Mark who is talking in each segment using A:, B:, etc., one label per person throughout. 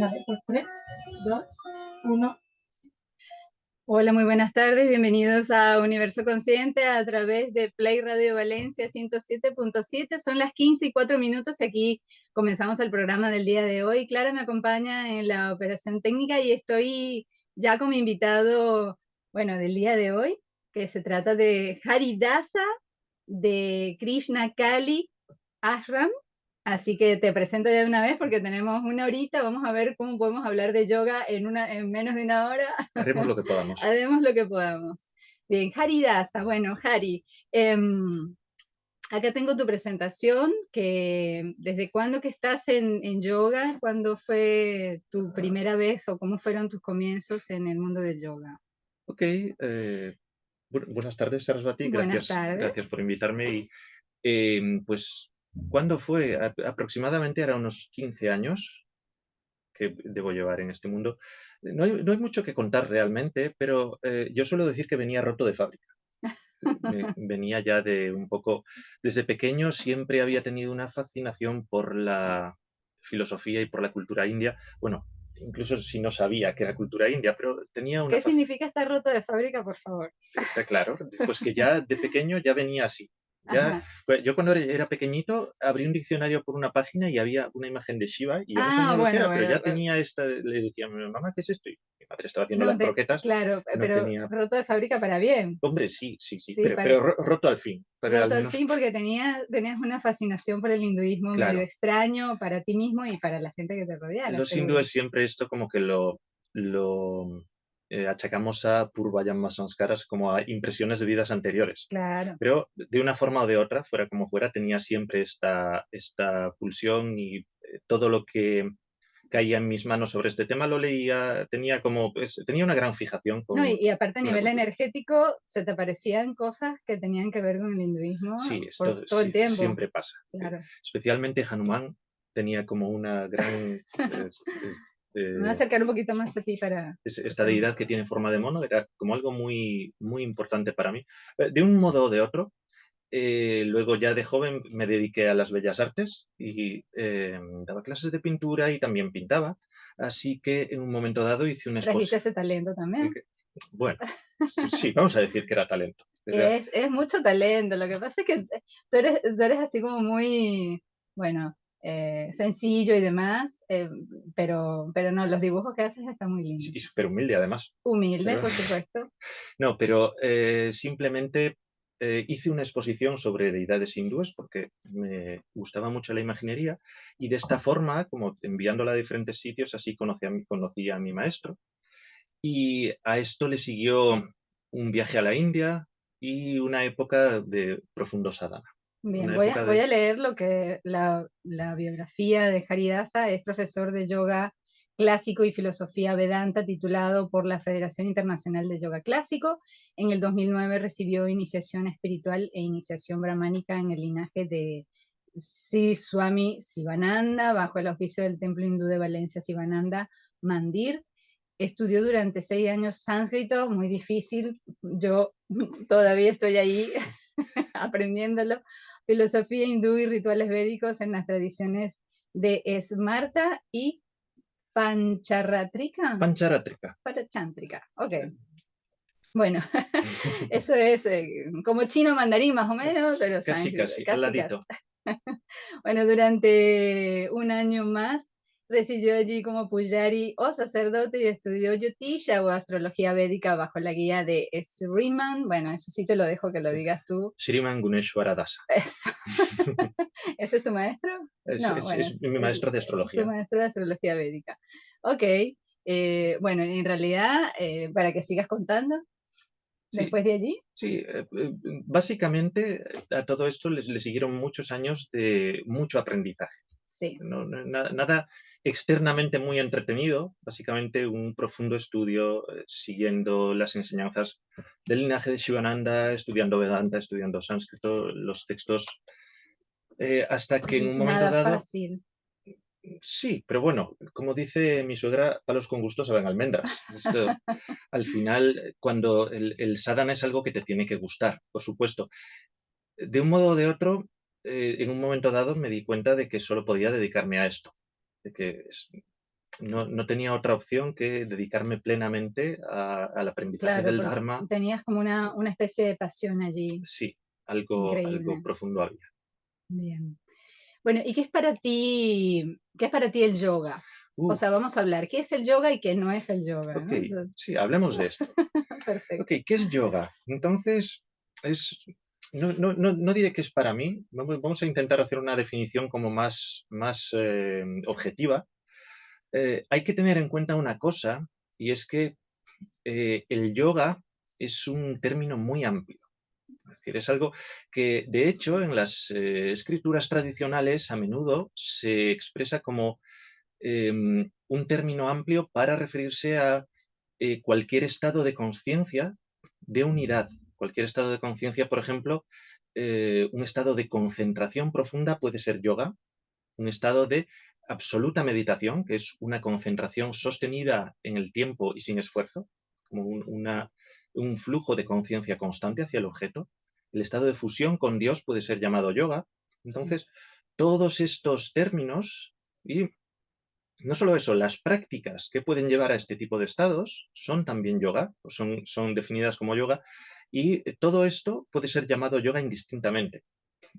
A: Vale, pues 3, 2, 1.
B: Hola, muy buenas tardes. Bienvenidos a Universo Consciente a través de Play Radio Valencia 107.7. Son las 15:04 y aquí comenzamos el programa del día de hoy. Clara me acompaña en la operación técnica y estoy ya con mi invitado, bueno, del día de hoy, que se trata de Haridasa de Krishna Kali Ashram. Así que te presento ya de una vez porque tenemos una horita. Vamos a ver cómo podemos hablar de yoga en menos de una hora.
A: Haremos lo que podamos.
B: Haremos lo que podamos. Bien, Haridasa. Bueno, Hari, acá tengo tu presentación, que ¿desde cuándo que estás en yoga? ¿Cuándo fue tu primera vez o cómo fueron tus comienzos en el mundo del yoga?
A: Ok, buenas tardes, Sarasvati.
B: Buenas
A: Gracias
B: tardes.
A: por invitarme. Pues, ¿cuándo fue? Aproximadamente era unos 15 años que debo llevar en este mundo. No hay mucho que contar realmente, pero yo suelo decir que venía roto de fábrica. Venía ya de un poco, desde pequeño siempre había tenido una fascinación por la filosofía y por la cultura india. Bueno, incluso si no sabía que era cultura india, pero tenía una
B: ¿Qué
A: fascinación.
B: significa estar roto de fábrica, por favor?
A: Está claro, pues que ya de pequeño ya venía así. Ya,
B: Ajá.
A: pues yo cuando era pequeñito abrí un diccionario por una página y había una imagen de Shiva y yo no
B: Ah,
A: sabía lo que
B: bueno,
A: era, pero
B: bueno.
A: ya tenía esta, le decía a mi mamá, ¿qué es esto? Y mi madre estaba haciendo
B: No,
A: las croquetas,
B: claro,
A: no
B: pero
A: tenía.
B: roto de fábrica para bien.
A: Hombre, sí, sí, sí,
B: Sí,
A: pero roto al fin, pero al
B: roto al
A: menos,
B: fin porque tenías una fascinación por el hinduismo medio
A: claro.
B: extraño para ti mismo y para la gente que te rodeara,
A: Los
B: seguro.
A: hindúes siempre esto como que lo achacamos a Purvayama Sanskaras, como a impresiones de vidas anteriores.
B: Claro.
A: Pero de una forma o de otra, fuera como fuera, tenía siempre esta pulsión y todo lo que caía en mis manos sobre este tema lo leía, tenía como, pues, tenía una gran fijación
B: No, y aparte a
A: con la
B: nivel
A: cultura.
B: energético se te aparecían cosas que tenían que ver con el
A: Sí,
B: hinduismo por
A: esto
B: todo el
A: sí,
B: tiempo.
A: siempre pasa.
B: Claro.
A: Especialmente Hanuman tenía como una gran
B: Me voy a
A: eh,
B: acercar un poquito más a ti para
A: esta
B: escuchar un
A: deidad
B: poco.
A: que tiene forma de mono, era como algo muy, muy importante para mí. De un modo o de otro, luego ya de joven me dediqué a las bellas artes y daba clases de pintura y también pintaba. Así que en un momento dado hice una
B: Trajiste
A: exposición.
B: ese talento también.
A: Bueno, sí, vamos a decir que era talento.
B: Es mucho talento. Lo que pasa es que tú eres así como muy, bueno, sencillo y demás, pero no, los dibujos que haces están muy
A: Y
B: lindos.
A: súper humilde además.
B: Humilde,
A: Pero
B: por supuesto.
A: no, pero simplemente hice una exposición sobre deidades hindúes porque me gustaba mucho la imaginería y de esta forma, como enviándola a diferentes sitios, así conocí a mi maestro. Y a esto le siguió un viaje a la India y una época de profundo sadhana.
B: Bien,
A: Una
B: voy a,
A: época
B: voy
A: de.
B: a leer lo que la biografía de Haridasa. Es profesor de yoga clásico y filosofía Vedanta, titulado por la Federación Internacional de Yoga Clásico. En el 2009 recibió iniciación espiritual e iniciación brahmánica en el linaje de Sri Swami Sivananda, bajo el auspicio del templo hindú de Valencia Sivananda Mandir. Estudió durante 6 años sánscrito, muy difícil. Yo todavía estoy ahí aprendiéndolo. Filosofía hindú y rituales védicos en las tradiciones de Smarta y Pancharratrika.
A: Pancharatrika.
B: Parachantrika. Ok. Bueno, eso es como chino mandarín más o menos, pero
A: Casi,
B: sánscrito,
A: casi, al
B: casi, casi.
A: ladito.
B: Bueno, durante un año más residió allí como pujari o sacerdote y estudió Jyotisha o astrología védica bajo la guía de Sriman. Bueno, eso sí te lo dejo que lo digas tú.
A: Sriman Guneshwara Dasa.
B: Eso. ¿Ese es tu maestro?
A: Es,
B: No,
A: es-
B: bueno,
A: es mi maestro de
B: tu
A: astrología.
B: maestro de astrología védica. Ok, bueno, en realidad, para que sigas contando,
A: Sí,
B: después de allí,
A: sí, básicamente a todo esto le siguieron muchos años de mucho aprendizaje.
B: sí.
A: Nada externamente muy entretenido, básicamente un profundo estudio siguiendo las enseñanzas del linaje de Shivananda, estudiando Vedanta, estudiando sánscrito, los textos, hasta que en un momento
B: Nada
A: dado,
B: fácil.
A: sí, pero bueno, como dice mi suegra, palos con gusto saben almendras. Esto, al final, cuando el sadhana es algo que te tiene que gustar, por supuesto. De un modo o de otro, en un momento dado me di cuenta de que solo podía dedicarme a esto, de que no tenía otra opción que dedicarme plenamente al aprendizaje
B: Claro,
A: del
B: porque
A: Dharma.
B: tenías como una especie de pasión allí,
A: Sí, algo
B: increíble.
A: profundo había.
B: Bien. Bueno, ¿y qué es para ti el yoga? O
A: Uh,
B: sea, vamos a hablar, ¿qué es el yoga y qué no es el yoga,
A: ok,
B: no?
A: sí, hablemos de esto. Ok,
B: Perfecto.
A: ¿qué es yoga? Entonces, es, no diré que es para mí, vamos a intentar hacer una definición como más objetiva. Hay que tener en cuenta una cosa, y es que el yoga es un término muy amplio. Es decir, es algo que, de hecho, en las escrituras tradicionales a menudo se expresa como un término amplio para referirse a cualquier estado de conciencia de unidad. Cualquier estado de conciencia, por ejemplo, un estado de concentración profunda puede ser yoga, un estado de absoluta meditación, que es una concentración sostenida en el tiempo y sin esfuerzo, como un flujo de conciencia constante hacia el objeto. El estado de fusión con Dios puede ser llamado yoga.
B: Sí.
A: Entonces, todos estos términos, y no solo eso, las prácticas que pueden llevar a este tipo de estados son también yoga, o son definidas como yoga, y todo esto puede ser llamado yoga indistintamente.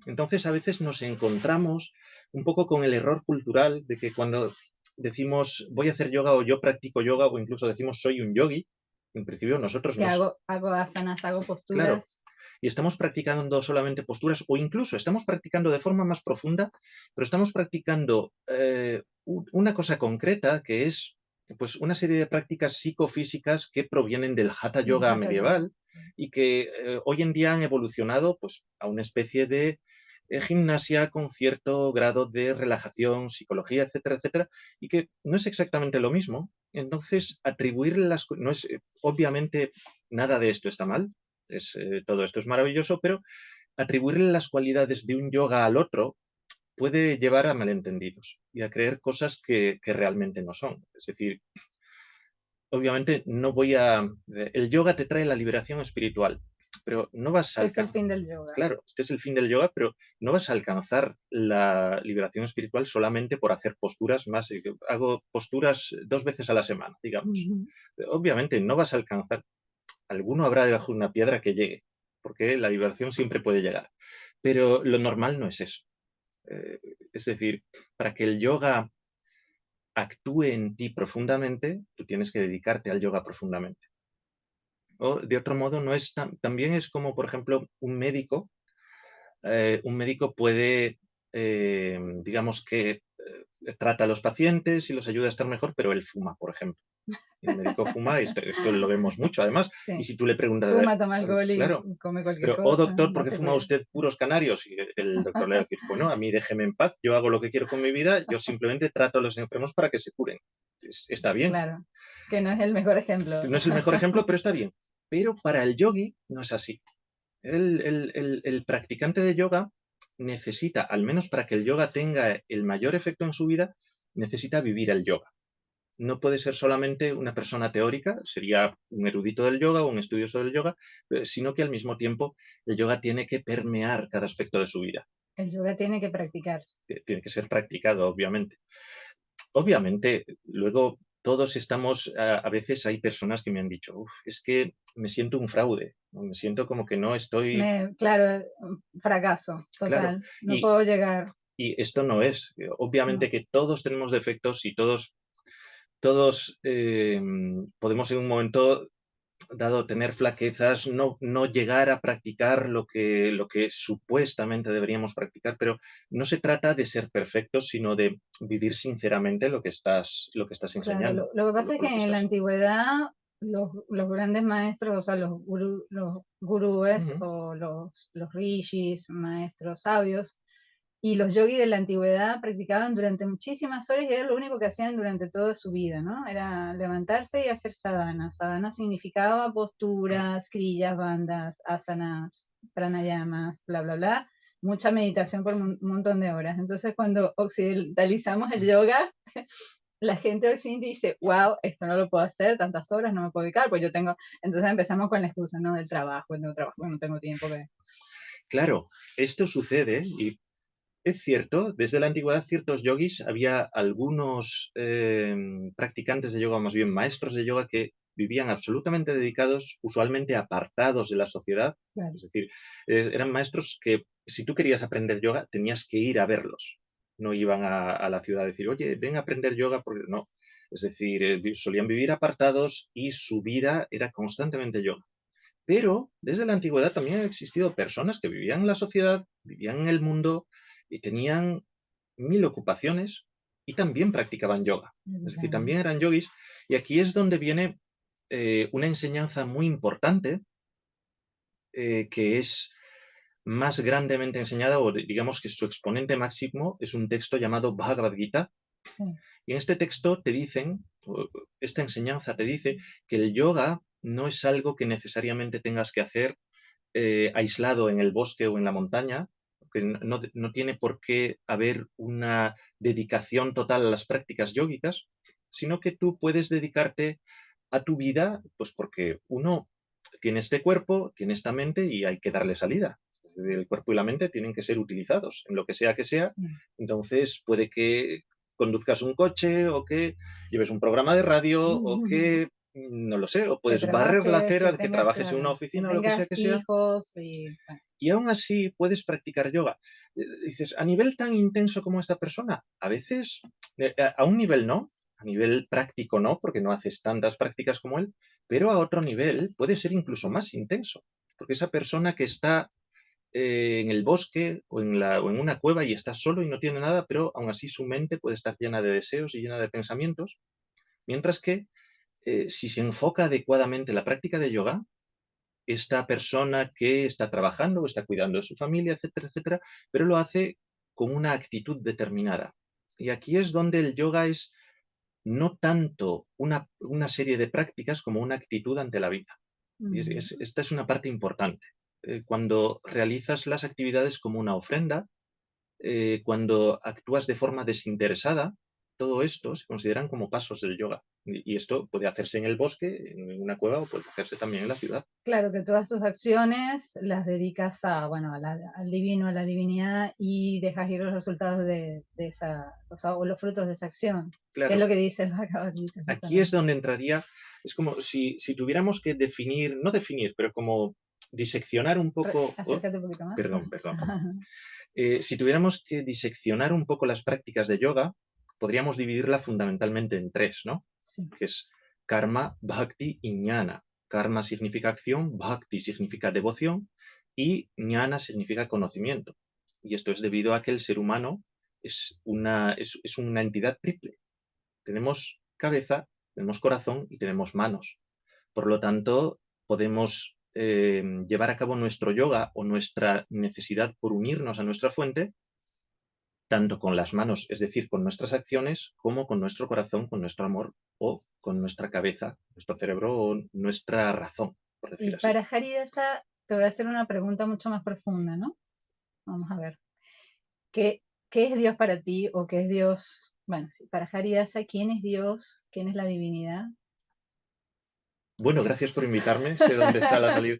A: Entonces, a veces nos encontramos un poco con el error cultural de que cuando decimos voy a hacer yoga o yo practico yoga o incluso decimos soy un yogi, en principio nosotros
B: Que
A: no,
B: hago asanas, hago
A: claro,
B: posturas.
A: y estamos practicando solamente posturas o incluso estamos practicando de forma más profunda, pero estamos practicando una cosa concreta que es pues una serie de prácticas psicofísicas que provienen del Hatha
B: Del
A: Yoga
B: Hatha Yoga.
A: medieval y que hoy en día han evolucionado pues a una especie de gimnasia con cierto grado de relajación, psicología, etcétera, etcétera, y que no es exactamente lo mismo. Entonces, atribuirle no es, obviamente, nada de esto está mal, todo esto es maravilloso, pero atribuirle las cualidades de un yoga al otro puede llevar a malentendidos y a creer cosas que realmente no son. Es decir, obviamente no voy a... El yoga te trae la liberación espiritual, pero no vas a
B: Que es el
A: alcanzar...
B: fin del yoga.
A: Claro, este es el fin del yoga, pero no vas a alcanzar la liberación espiritual solamente por hacer posturas más. Hago posturas 2 veces a la semana, digamos.
B: Ujú.
A: Obviamente no vas a alcanzar. Alguno habrá debajo de una piedra que llegue, porque la liberación siempre puede llegar. Pero lo normal no es eso. Eh, es decir, para que el yoga actúe en ti profundamente, tú tienes que dedicarte al yoga profundamente. O de otro modo, no es también es como, por ejemplo, un médico puede, digamos que trata a los pacientes y los ayuda a estar mejor, pero él fuma, por ejemplo. Y el médico fuma, esto lo vemos mucho además, y
B: Sí.
A: si tú le preguntas,
B: Fuma, toma alcohol
A: claro,
B: y come cualquier
A: pero, oh
B: cosa,
A: doctor, ¿por
B: no
A: qué
B: se
A: fuma
B: cuida.
A: usted puros canarios? Y el doctor le va a decir, bueno, a mí déjeme en paz, yo hago lo que quiero con mi vida, yo simplemente trato a los enfermos para que se curen. Está bien,
B: Claro, que no es el mejor ejemplo.
A: no es el mejor ejemplo, pero está bien. Pero para el yogi no es así. El practicante de yoga necesita, al menos para que el yoga tenga el mayor efecto en su vida, necesita vivir el yoga. No puede ser solamente una persona teórica, sería un erudito del yoga o un estudioso del yoga, sino que al mismo tiempo el yoga tiene que permear cada aspecto de su vida.
B: El yoga tiene que practicarse.
A: Tiene que ser practicado, obviamente. Obviamente, luego todos estamos, a veces hay personas que me han dicho, "Uf, es que me siento un fraude, ¿no? Me siento como que no estoy
B: Claro, fracaso
A: claro.
B: total. No
A: Y,
B: puedo llegar,
A: y esto no es, obviamente
B: no.
A: que todos tenemos defectos y todos podemos en un momento dado tener flaquezas, no llegar a practicar lo que supuestamente deberíamos practicar, pero no se trata de ser perfectos, sino de vivir sinceramente lo que estás
B: Claro,
A: enseñando,
B: lo que
A: o
B: pasa es
A: lo
B: que
A: que
B: en la
A: estás.
B: antigüedad los grandes maestros, o sea, los gurúes
A: Ujú.
B: o los rishis, maestros sabios, y los yogis de la antigüedad practicaban durante muchísimas horas y era lo único que hacían durante toda su vida, ¿no? Era levantarse y hacer sadhana. Sadhana significaba posturas, krillas, bandas, asanas, pranayamas, bla, bla, bla. Mucha meditación por un montón de horas. Entonces, cuando occidentalizamos el yoga, la gente occidente dice, wow, esto no lo puedo hacer, tantas horas no me puedo dedicar, pues yo tengo, entonces empezamos con la excusa, ¿no? Del trabajo, no tengo tiempo que...
A: Claro, esto sucede es cierto, desde la antigüedad ciertos yogis, había algunos practicantes de yoga, o más bien maestros de yoga, que vivían absolutamente dedicados, usualmente apartados de la sociedad.
B: Claro.
A: Es decir, eran maestros que si tú querías aprender yoga, tenías que ir a verlos. No iban a la ciudad a decir, oye, ven a aprender yoga, porque no. Es decir, solían vivir apartados y su vida era constantemente yoga. Pero desde la antigüedad también han existido personas que vivían en la sociedad, vivían en el mundo y tenían mil ocupaciones y también practicaban yoga. Es decir,
B: Claro.
A: también eran yogis. Y aquí es donde viene una enseñanza muy importante que es más grandemente enseñada, o digamos que su exponente máximo es un texto llamado Bhagavad Gita.
B: Sí.
A: Y en este texto te dicen, esta enseñanza te dice que el yoga no es algo que necesariamente tengas que hacer aislado en el bosque o en la montaña, que no tiene por qué haber una dedicación total a las prácticas yógicas, sino que tú puedes dedicarte a tu vida, pues porque uno tiene este cuerpo, tiene esta mente y hay que darle salida. Es decir, el cuerpo y la mente tienen que ser utilizados en lo que sea.
B: Sí.
A: Entonces puede que conduzcas un coche o que lleves un programa de radio o que no lo sé, o
B: Que
A: puedes barrer la
B: trabajes, que
A: acera, que
B: tengas,
A: trabajes en una
B: claro, que
A: oficina o lo
B: tengas
A: que sea,
B: hijos y bueno,
A: y aún así puedes practicar yoga. Dices, a nivel tan intenso como esta persona, a veces, a un nivel no, a nivel práctico no, porque no haces tantas prácticas como él, pero a otro nivel puede ser incluso más intenso, porque esa persona que está en el bosque o en una cueva y está solo y no tiene nada, pero aún así su mente puede estar llena de deseos y llena de pensamientos, mientras que si se enfoca adecuadamente la práctica de yoga, esta persona que está trabajando o está cuidando de su familia, etcétera, etcétera, pero lo hace con una actitud determinada. Y aquí es donde el yoga es no tanto una serie de prácticas como una actitud ante la vida. Y
B: mm,
A: esta es una parte importante. Cuando realizas las actividades como una ofrenda, cuando actúas de forma desinteresada, todo esto se consideran como pasos del yoga. Y esto puede hacerse en el bosque, en una cueva, o puede hacerse también en la ciudad.
B: claro, que todas tus acciones las dedicas a, bueno, al divino, a la divinidad y dejas ir los resultados de esa, o los frutos de esa acción, que es lo
A: Claro,
B: que dice el Bhagavad Gita,
A: aquí es
B: justamente.
A: donde entraría, es como si tuviéramos que definir, no definir, pero como diseccionar un poco,
B: Acércate un poquito más.
A: perdón, perdón, si tuviéramos que diseccionar un poco las prácticas de yoga, podríamos dividirla fundamentalmente en tres, ¿no?
B: Sí.
A: Que es karma, bhakti y jnana. Karma significa acción, bhakti significa devoción y jnana significa conocimiento. Y esto es debido a que el ser humano es una entidad triple. Tenemos cabeza, tenemos corazón y tenemos manos. Por lo tanto, podemos llevar a cabo nuestro yoga o nuestra necesidad por unirnos a nuestra fuente, tanto con las manos, es decir, con nuestras acciones, como con nuestro corazón, con nuestro amor o con nuestra cabeza, nuestro cerebro o nuestra razón, por decir
B: Y
A: así.
B: para Haridasa te voy a hacer una pregunta mucho más profunda, ¿no? Vamos a ver. ¿Qué, qué es Dios para ti o qué es Dios? Bueno, sí, para Haridasa, ¿quién es Dios? ¿Quién es la divinidad?
A: Bueno, gracias por invitarme. Sé dónde está la salida.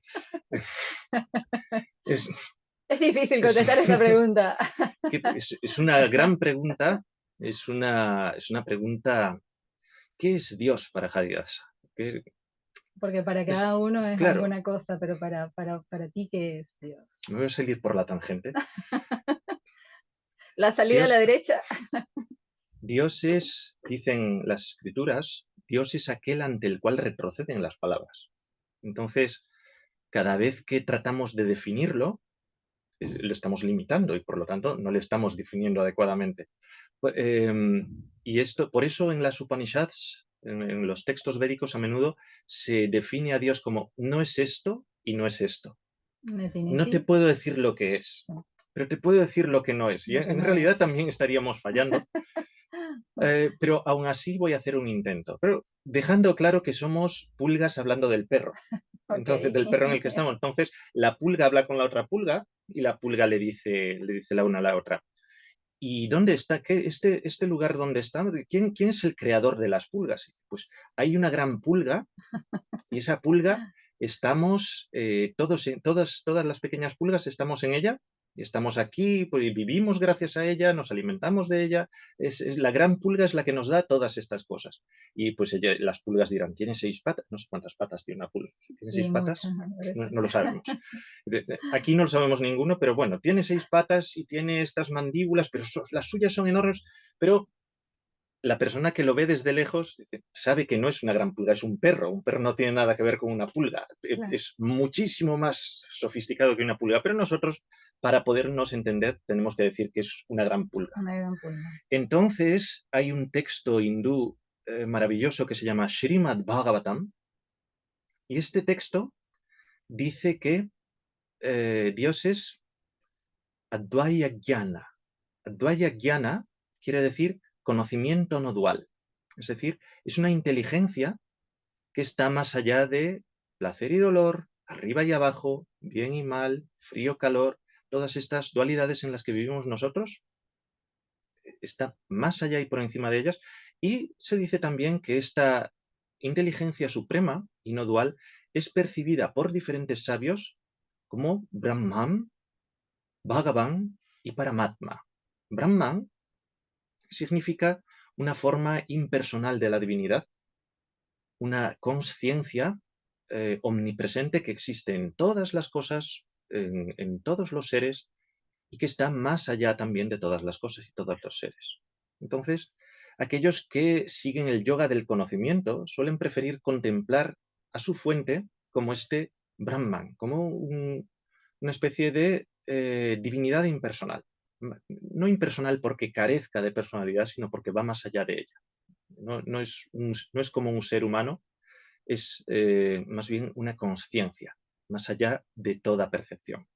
A: Es,
B: Es difícil
A: es,
B: contestar esta pregunta.
A: es una gran pregunta. Es una pregunta. ¿Qué es Dios para Haridas? ¿Qué
B: Porque para
A: es?
B: cada uno es
A: Claro,
B: alguna cosa, pero para ti, ¿qué es Dios?
A: me voy a salir por la tangente.
B: La salida a la
A: Dios,
B: derecha.
A: Dios es, dicen las escrituras, Dios es aquel ante el cual retroceden las palabras. Entonces, cada vez que tratamos de definirlo, lo estamos limitando y por lo tanto no le estamos definiendo adecuadamente. Y esto, por eso en las Upanishads, en los textos védicos, a menudo se define a Dios como no es esto y no es esto. No
B: Netiniti.
A: te puedo decir lo que es,
B: Sí,
A: pero te puedo decir lo que no es. Y
B: lo que
A: en
B: no
A: realidad
B: es.
A: también estaríamos fallando, pero aún así voy a hacer un intento. Pero dejando claro que somos pulgas hablando del perro.
B: Ok.
A: Entonces, del perro en el que estamos. Entonces, la pulga habla con la otra pulga y la pulga le dice la una a la otra. ¿Y dónde está? Este lugar dónde está? ¿Quién es el creador de las pulgas? Pues hay una gran pulga y esa pulga estamos, todas las pequeñas pulgas estamos en ella Y estamos aquí, pues, y vivimos gracias a ella, nos alimentamos de ella. La gran pulga es la que nos da todas estas cosas. Y pues las pulgas dirán, ¿tiene 6 patas? No sé cuántas patas tiene una pulga. ¿Tiene seis
B: Y muchas,
A: patas?
B: me
A: No,
B: parece.
A: no lo sabemos. Aquí no lo sabemos ninguno, pero bueno, tiene 6 patas y tiene estas mandíbulas, pero las suyas son enormes. Pero la persona que lo ve desde lejos sabe que no es una gran pulga, es un perro. Un perro no tiene nada que ver con una pulga.
B: Claro,
A: Es muchísimo más sofisticado que una pulga, pero nosotros, para podernos entender, tenemos que decir que es una gran pulga.
B: una gran pulga.
A: Entonces, hay un texto hindú maravilloso que se llama Srimad Bhagavatam, y este texto dice que Dios es Advaya Jnana. Advaya Jnana quiere decir conocimiento no dual. Es decir, es una inteligencia que está más allá de placer y dolor, arriba y abajo, bien y mal, frío, calor, todas estas dualidades en las que vivimos nosotros, está más allá y por encima de ellas. Y se dice también que esta inteligencia suprema y no dual es percibida por diferentes sabios como Brahman, Bhagavan y Paramatma. Brahman significa una forma impersonal de la divinidad, una conciencia omnipresente que existe en todas las cosas, en todos los seres, y que está más allá también de todas las cosas y todos los seres. Entonces, aquellos que siguen el yoga del conocimiento suelen preferir contemplar a su fuente como este Brahman, como una especie de divinidad impersonal. No impersonal porque carezca de personalidad, sino porque va más allá de ella. No es como un ser humano, es más bien una conciencia, más allá de toda percepción.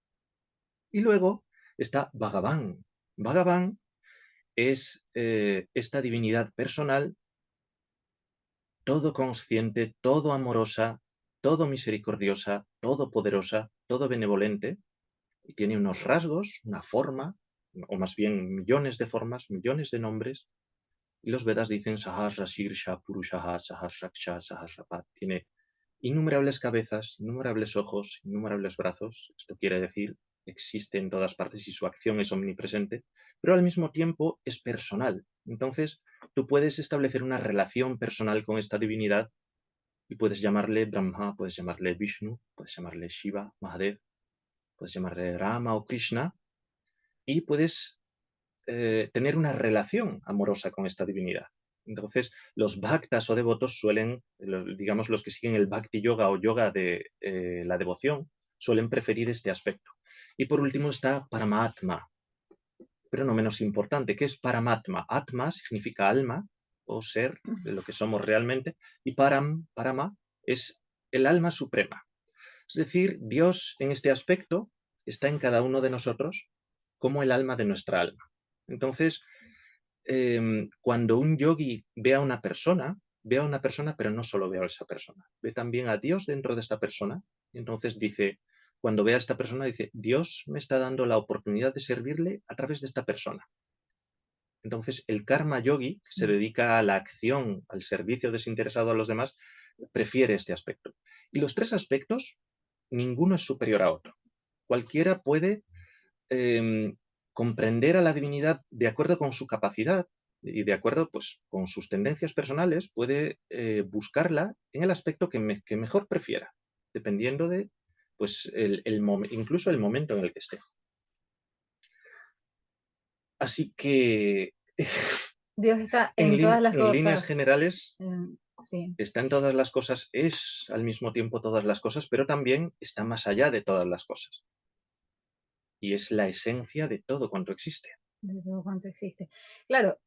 A: Y luego está Bhagavan. Bhagavan es esta divinidad personal, todo consciente, todo amorosa, todo misericordiosa, todo poderosa, todo benevolente, y tiene unos rasgos, una forma, o más bien millones de formas, millones de nombres. Y los Vedas dicen Sahasra Sirsha Purushaha Sahasraksha Sahasrapat. Tiene innumerables cabezas, innumerables ojos, innumerables brazos. Esto quiere decir, existe en todas partes y su acción es omnipresente, pero al mismo tiempo es personal. Entonces, tú puedes establecer una relación personal con esta divinidad y puedes llamarle Brahma, puedes llamarle Vishnu, puedes llamarle Shiva, Mahadev, puedes llamarle Rama o Krishna, y puedes tener una relación amorosa con esta divinidad. Entonces, los bhaktas o devotos suelen, digamos, los que siguen el bhakti yoga o yoga de la devoción, suelen preferir este aspecto. Y por último está Paramatma, pero no menos importante. ¿Qué es Paramatma? Atma significa alma o ser, de lo que somos realmente, y Parama, es el alma suprema. Es decir, Dios en este aspecto está en cada uno de nosotros como el alma de nuestra alma. Entonces, cuando un yogi ve a una persona, pero no solo ve a esa persona, ve también a Dios dentro de esta persona. Y entonces dice, cuando ve a esta persona, dice, Dios me está dando la oportunidad de servirle a través de esta persona. Entonces, el karma yogi, que se
B: Sí.
A: dedica a la acción, al servicio desinteresado a los demás, prefiere este aspecto. Y los tres aspectos, ninguno es superior a otro. Cualquiera puede eh, comprender a la divinidad de acuerdo con su capacidad y de acuerdo pues, con sus tendencias personales, puede buscarla en el aspecto que mejor prefiera, dependiendo de pues, incluso el momento en el que esté. Así que,
B: Dios está en todas las
A: en líneas
B: cosas.
A: generales,
B: Sí,
A: está en todas las cosas, es al mismo tiempo todas las cosas, pero también está más allá de todas las cosas. Y es la esencia de todo cuanto existe.
B: de todo cuanto existe. Claro,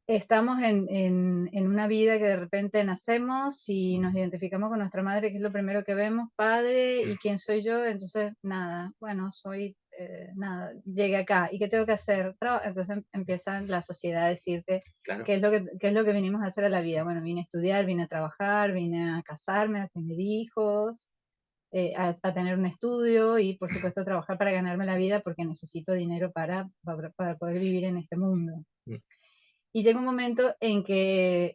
B: estamos en una vida que de repente nacemos y nos identificamos con nuestra madre, que es lo primero que vemos, padre, ¿y quién soy yo? Entonces, nada, bueno, soy, nada, llegué acá, ¿y qué tengo que hacer? Entonces empieza la sociedad a decirte
A: Claro,
B: qué es lo que vinimos a hacer a la vida. Bueno, vine a estudiar, vine a trabajar, vine a casarme, a tener hijos, a tener un estudio y, por supuesto, trabajar para ganarme la vida porque necesito dinero para poder vivir en este mundo.
A: mm,
B: Y llega un momento en que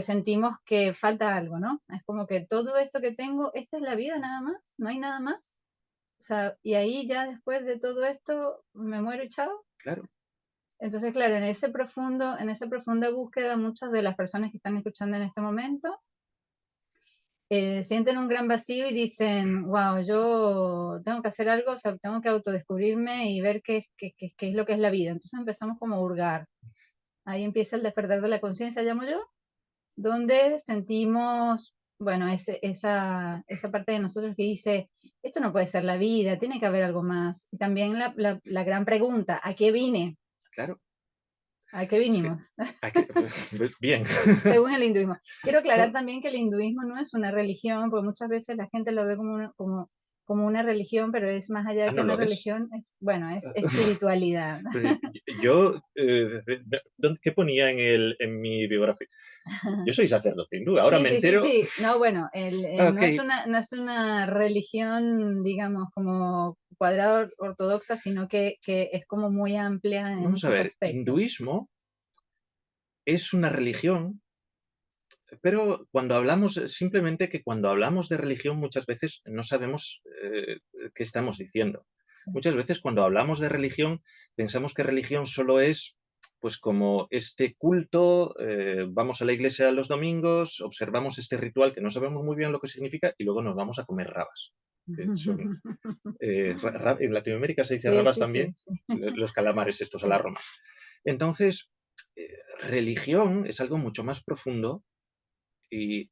B: sentimos que falta algo, ¿no? Es como que todo esto que tengo, esta es la vida nada más, no hay nada más. O sea, y ahí ya después de todo esto me muero y chao.
A: Claro,
B: Entonces, claro, en esa profunda búsqueda, muchas de las personas que están escuchando en este momento sienten un gran vacío y dicen, wow, yo tengo que hacer algo, o sea, tengo que autodescubrirme y ver qué es lo que es la vida. Entonces empezamos como a hurgar. Ahí empieza el despertar de la conciencia, llamo yo, donde sentimos, bueno, esa parte de nosotros que dice, esto no puede ser la vida, tiene que haber algo más. Y también la gran pregunta, ¿a qué vine?
A: claro.
B: ¿A qué
A: Es que
B: vinimos?
A: hay que bien.
B: Según el hinduismo. Quiero aclarar
A: No,
B: también que el hinduismo no es una religión, porque muchas veces la gente lo ve como una religión, pero es más allá de que
A: ¿no
B: una
A: lo es?
B: religión, es, bueno, es espiritualidad.
A: Pero yo, ¿qué ponía en mi biografía? Yo soy sacerdote hindú, ahora
B: Sí,
A: me
B: sí, sí,
A: entero.
B: sí. No, bueno, no es
A: Okey,
B: una religión, digamos, como cuadrada ortodoxa, sino que es como muy amplia en
A: vamos a
B: muchos
A: ver,
B: aspectos.
A: hinduismo es una religión, pero cuando hablamos simplemente que cuando hablamos de religión muchas veces no sabemos, qué estamos diciendo.
B: Sí.
A: Muchas veces cuando hablamos de religión pensamos que religión solo es, pues, como este culto, vamos a la iglesia los domingos, observamos este ritual que no sabemos muy bien lo que significa y luego nos vamos a comer rabas, que son, en Latinoamérica se dice
B: Sí,
A: rabas
B: sí,
A: también,
B: sí, sí.
A: los calamares estos a la
B: Sí.
A: Roma. Entonces, eh, religión es algo mucho más profundo y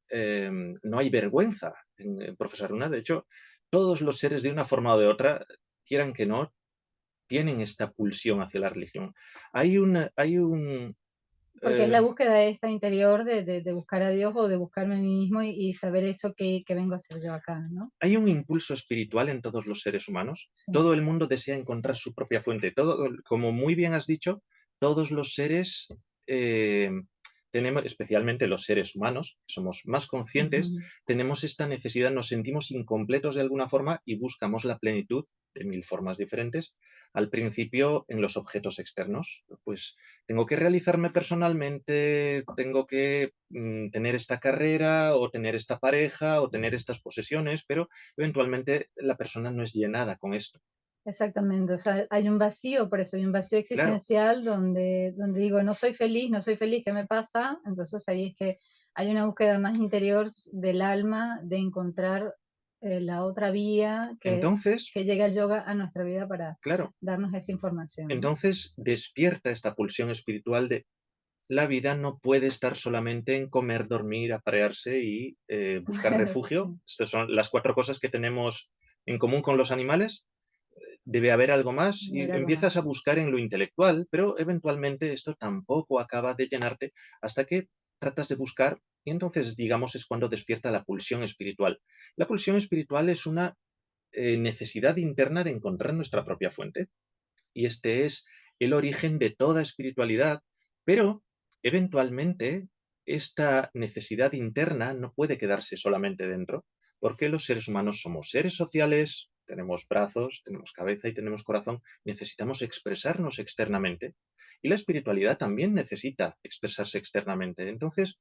A: no hay vergüenza en profesar una. De hecho, todos los seres de una forma o de otra, quieran que no, tienen esta pulsión hacia la religión. Hay un
B: Porque es la
A: eh,
B: búsqueda esta interior de buscar a Dios o de buscarme a mí mismo y saber eso que vengo a hacer yo acá, ¿no?
A: hay un impulso espiritual en todos los seres humanos.
B: Sí.
A: Todo el mundo desea encontrar su propia fuente. Todo, como muy bien has dicho, todos los seres eh, tenemos, especialmente los seres humanos, que somos más conscientes,
B: Ujú.
A: tenemos esta necesidad, nos sentimos incompletos de alguna forma y buscamos la plenitud de mil formas diferentes. Al principio, en los objetos externos, pues tengo que realizarme personalmente, tengo que tener esta carrera o tener esta pareja o tener estas posesiones, pero eventualmente la persona no es llenada con esto.
B: Exactamente, o sea, hay un vacío, por eso hay un vacío
A: Claro,
B: existencial donde digo, no soy feliz, no soy feliz, ¿qué me pasa? Entonces ahí es que hay una búsqueda más interior del alma de encontrar la otra vía
A: entonces,
B: que llega el yoga a nuestra vida para
A: claro,
B: darnos esta información, ¿no?
A: entonces despierta esta pulsión espiritual de la vida no puede estar solamente en comer, dormir, aparearse y buscar refugio.
B: Sí,
A: Estas son las cuatro cosas que tenemos en común con los animales. Debe haber algo más
B: debe haber
A: y
B: algo
A: empiezas a
B: más.
A: buscar en lo intelectual, pero eventualmente esto tampoco acaba de llenarte hasta que tratas de buscar y entonces, digamos, es cuando despierta la pulsión espiritual. La pulsión espiritual es una necesidad interna de encontrar nuestra propia fuente y este es el origen de toda espiritualidad, pero eventualmente esta necesidad interna no puede quedarse solamente dentro, porque los seres humanos somos seres sociales, tenemos brazos, tenemos cabeza y tenemos corazón, necesitamos expresarnos externamente y la espiritualidad también necesita expresarse externamente. Entonces,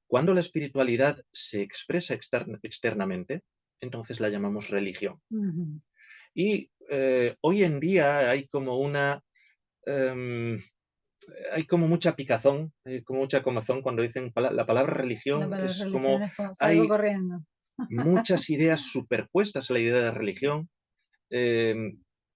A: cuando la espiritualidad se expresa externamente, entonces la llamamos religión.
B: Ujú.
A: Y hoy en día em, hay como mucha picazón, hay como mucha comezón cuando dicen la palabra
B: La
A: religión,
B: palabra
A: es
B: religión
A: como
B: es como salgo
A: hay
B: corriendo.
A: muchas ideas superpuestas a la idea de religión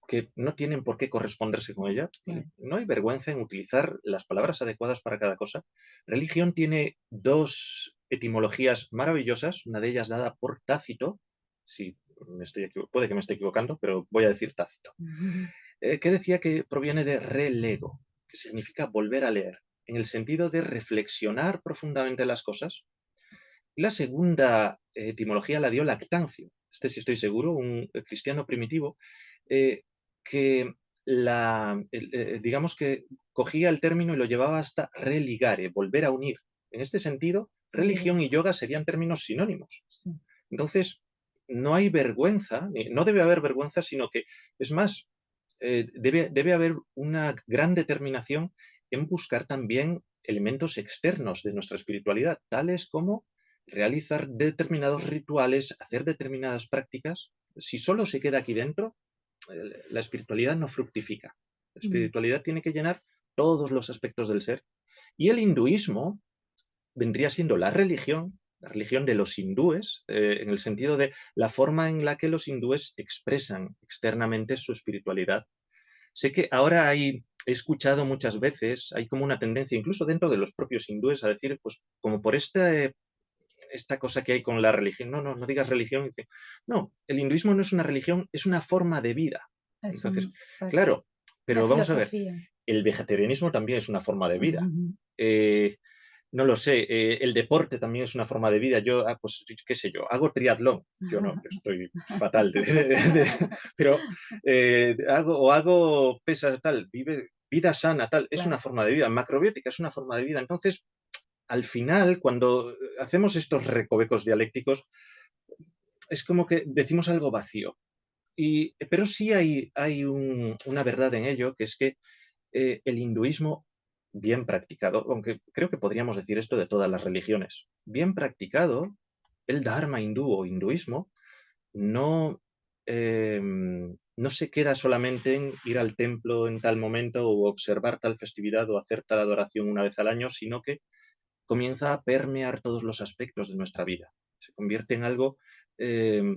A: que no tienen por qué corresponderse con ella. Y
B: Claro.
A: no hay vergüenza en utilizar las palabras adecuadas para cada cosa. Religión tiene dos etimologías maravillosas, una de ellas dada por Tácito, si puede que me esté equivocando, pero voy a decir Tácito,
B: Ujú.
A: que decía que proviene de relego, que significa volver a leer, en el sentido de reflexionar profundamente las cosas. La segunda etimología la dio Lactancio, este sí estoy seguro, un cristiano primitivo, eh, que digamos que cogía el término y lo llevaba hasta religare, volver a unir. En este sentido, religión
B: Ligar,
A: y yoga serían términos sinónimos.
B: sí.
A: Entonces, no hay vergüenza, no debe haber vergüenza, sino que, es más, debe haber una gran determinación en buscar también elementos externos de nuestra espiritualidad, tales como realizar determinados rituales, hacer determinadas prácticas Si solo se queda aquí dentro, la espiritualidad no fructifica. La
B: Mm,
A: espiritualidad tiene que llenar todos los aspectos del ser. Y el hinduismo vendría siendo la religión de los hindúes, en el sentido de la forma en la que los hindúes expresan externamente su espiritualidad. Sé que ahora he escuchado muchas veces, hay como una tendencia, incluso dentro de los propios hindúes, a decir, pues como por esta cosa que hay con la religión, no digas religión, dice, no, el hinduismo no es una religión, es una forma de vida.
B: es
A: Entonces,
B: exacto,
A: claro,
B: una
A: pero vamos a ver,
B: filosofía.
A: el vegetarianismo también es una forma de vida.
B: Ujú.
A: Eh, no lo sé, el deporte también es una forma de vida. Yo, pues, qué sé yo, hago triatlón. Yo no, yo estoy fatal. Pero hago pesas tal, vida sana tal, es una
B: Claro.
A: forma de vida. Macrobiótica es una forma de vida. Entonces, al final, cuando hacemos estos recovecos dialécticos, es como que decimos algo vacío. Pero sí hay una verdad en ello, que es que el hinduismo bien practicado, aunque creo que podríamos decir esto de todas las religiones, bien practicado, el dharma hindú o hinduismo no, no se queda solamente en ir al templo en tal momento o observar tal festividad o hacer tal adoración una vez al año, sino que comienza a permear todos los aspectos de nuestra vida. Se convierte en algo, eh,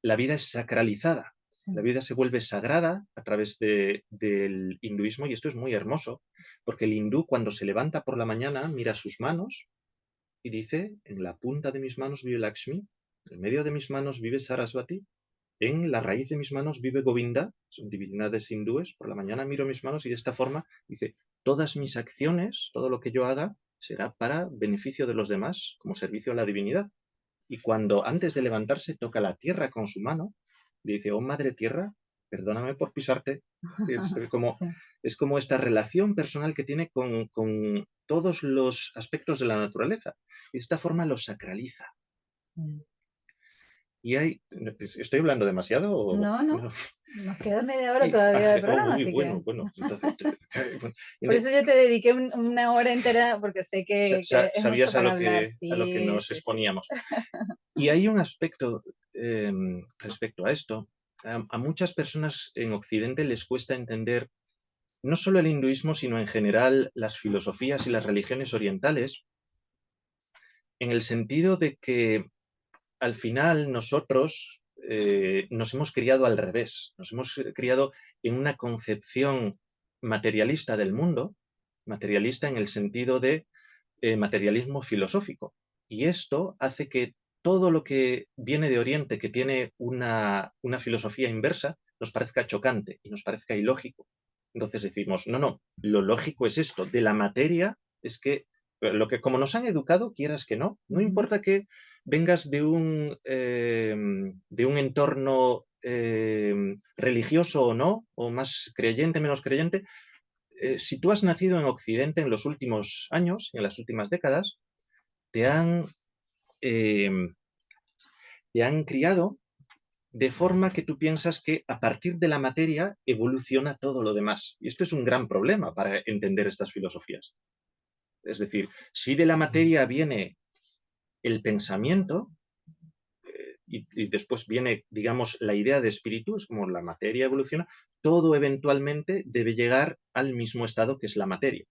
A: la vida es sacralizada, la
B: Sí.
A: vida se vuelve sagrada a través del hinduismo y esto es muy hermoso, porque el hindú cuando se levanta por la mañana mira sus manos y dice, en la punta de mis manos vive Lakshmi, en medio de mis manos vive Sarasvati, en la raíz de mis manos vive Govinda, son divinidades hindúes, por la mañana miro mis manos y de esta forma dice, todas mis acciones, todo lo que yo haga, será para beneficio de los demás, como servicio a la divinidad. Y cuando antes de levantarse toca la tierra con su mano, le dice, oh madre tierra, perdóname por pisarte. Es como,
B: Sí.
A: es como esta relación personal que tiene con todos los aspectos de la naturaleza. Y de esta forma lo sacraliza.
B: Mm.
A: Y ¿estoy hablando demasiado?
B: No, no,
A: No?
B: nos queda media hora todavía de programa,
A: Uy,
B: así que
A: bueno, entonces,
B: por eso yo te dediqué una hora entera, porque sé que es mucho
A: sabías
B: para hablar.
A: a lo que
B: Sí,
A: nos
B: sí, sí.
A: exponíamos. Y hay un aspecto respecto a esto. A muchas personas en Occidente les cuesta entender no solo el hinduismo, sino en general las filosofías y las religiones orientales, en el sentido de que al final nosotros nos hemos criado al revés, nos hemos criado en una concepción materialista del mundo, materialista en el sentido de materialismo filosófico. Y esto hace que todo lo que viene de Oriente, que tiene una filosofía inversa, nos parezca chocante y nos parezca ilógico. Entonces decimos, no, lo lógico es esto, de la materia es que, lo que como nos han educado, quieras que no
B: Ujú.
A: importa que vengas de un entorno religioso o no, o más creyente, menos creyente, si tú has nacido en Occidente en los últimos años, en las últimas décadas, te han, eh, te han criado de forma que tú piensas que a partir de la materia evoluciona todo lo demás. Y esto es un gran problema para entender estas filosofías. Es decir, si de la materia viene el pensamiento, y después viene, digamos, la idea de espíritu, es como la materia evoluciona, todo eventualmente debe llegar al mismo estado que es la materia.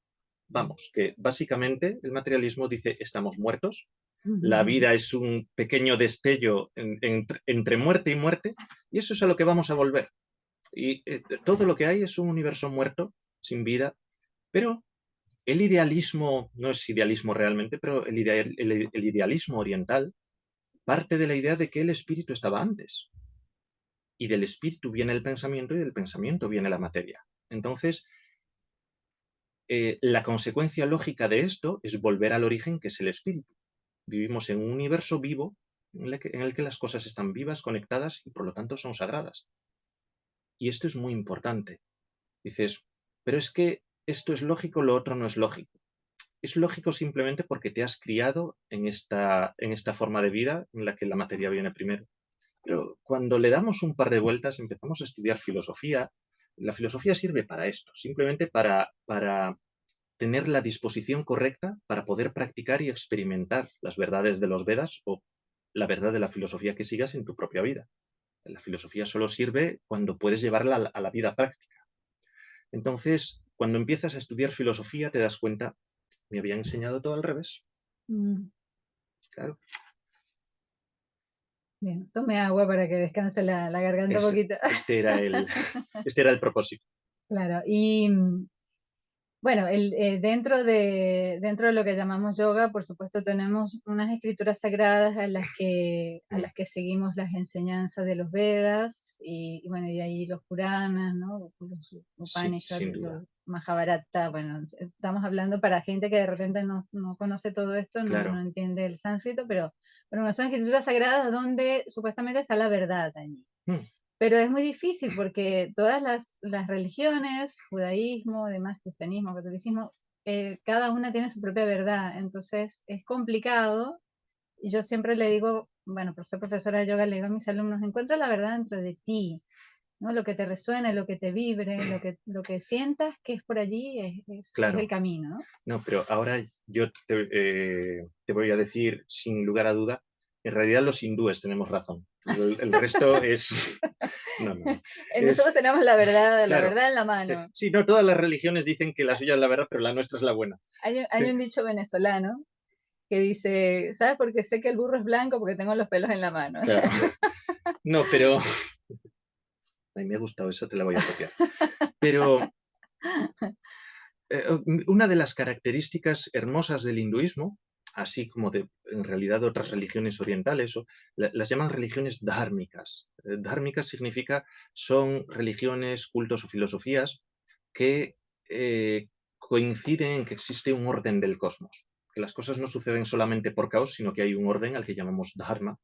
A: Vamos, que básicamente el materialismo dice estamos muertos, la vida es un pequeño destello entre muerte y muerte, y eso es a lo que vamos a volver. Y todo lo que hay es un universo muerto, sin vida, pero el idealismo, no es idealismo realmente, pero el idealismo oriental parte de la idea de que el espíritu estaba antes, y del espíritu viene el pensamiento y del pensamiento viene la materia. Entonces, la consecuencia lógica de esto es volver al origen, que es el espíritu. Vivimos en un universo vivo en el que las cosas están vivas, conectadas y por lo tanto son sagradas. Y esto es muy importante. Dices, pero es que esto es lógico, lo otro no es lógico. Es lógico simplemente porque te has criado en esta forma de vida en la que la materia viene primero. Pero cuando le damos un par de vueltas, empezamos a estudiar filosofía. La filosofía sirve para esto, simplemente para tener la disposición correcta para poder practicar y experimentar las verdades de los Vedas o la verdad de la filosofía que sigas en tu propia vida. La filosofía solo sirve cuando puedes llevarla a la vida práctica. Entonces, cuando empiezas a estudiar filosofía, te das cuenta, me habían enseñado todo al revés.
B: Mm,
A: Claro,
B: bien, tome agua para que descanse la garganta un
A: es-
B: poquito.
A: este era el, este era el propósito.
B: Claro, y bueno, dentro de lo que llamamos yoga, por supuesto, tenemos unas escrituras sagradas a
A: Mm,
B: las que seguimos las enseñanzas de los Vedas y bueno, y ahí los Puranas, ¿no? Los
A: sí,
B: Upanishads,
A: sin duda.
B: los Mahabharata, bueno, estamos hablando para gente que de repente no conoce todo esto, no
A: Claro.
B: entiende el sánscrito, pero no son escrituras sagradas donde supuestamente está la verdad allí.
A: Mm,
B: Pero es muy difícil porque todas las religiones, judaísmo, demás, cristianismo, catolicismo, cada una tiene su propia verdad, entonces es complicado. Y yo siempre le digo, bueno, por ser profesora de yoga, le digo a mis alumnos, encuentra la verdad dentro de ti, ¿no? Lo que te resuene, lo que te vibre, lo que sientas que es por allí, es el
A: claro.
B: camino, ¿no?
A: No, pero ahora yo te voy a decir, sin lugar a duda, en realidad los hindúes tenemos razón. El resto es... No, no, no.
B: Nosotros
A: Es,
B: tenemos la
A: claro.
B: verdad en la mano.
A: Sí, no, todas las religiones dicen que la suya es la verdad, pero la nuestra es la buena.
B: Hay un dicho venezolano que dice, ¿sabes por qué sé que el burro es blanco? Porque tengo los pelos en la mano.
A: Claro. No, pero... Ay, me ha gustado eso, te la voy a copiar. Pero una de las características hermosas del hinduismo, así como de en realidad otras religiones orientales, las llaman religiones dhármicas. Dhármicas significa son religiones, cultos o filosofías que coinciden en que existe un orden del cosmos, que las cosas no suceden solamente por caos, sino que hay un orden al que llamamos dharma.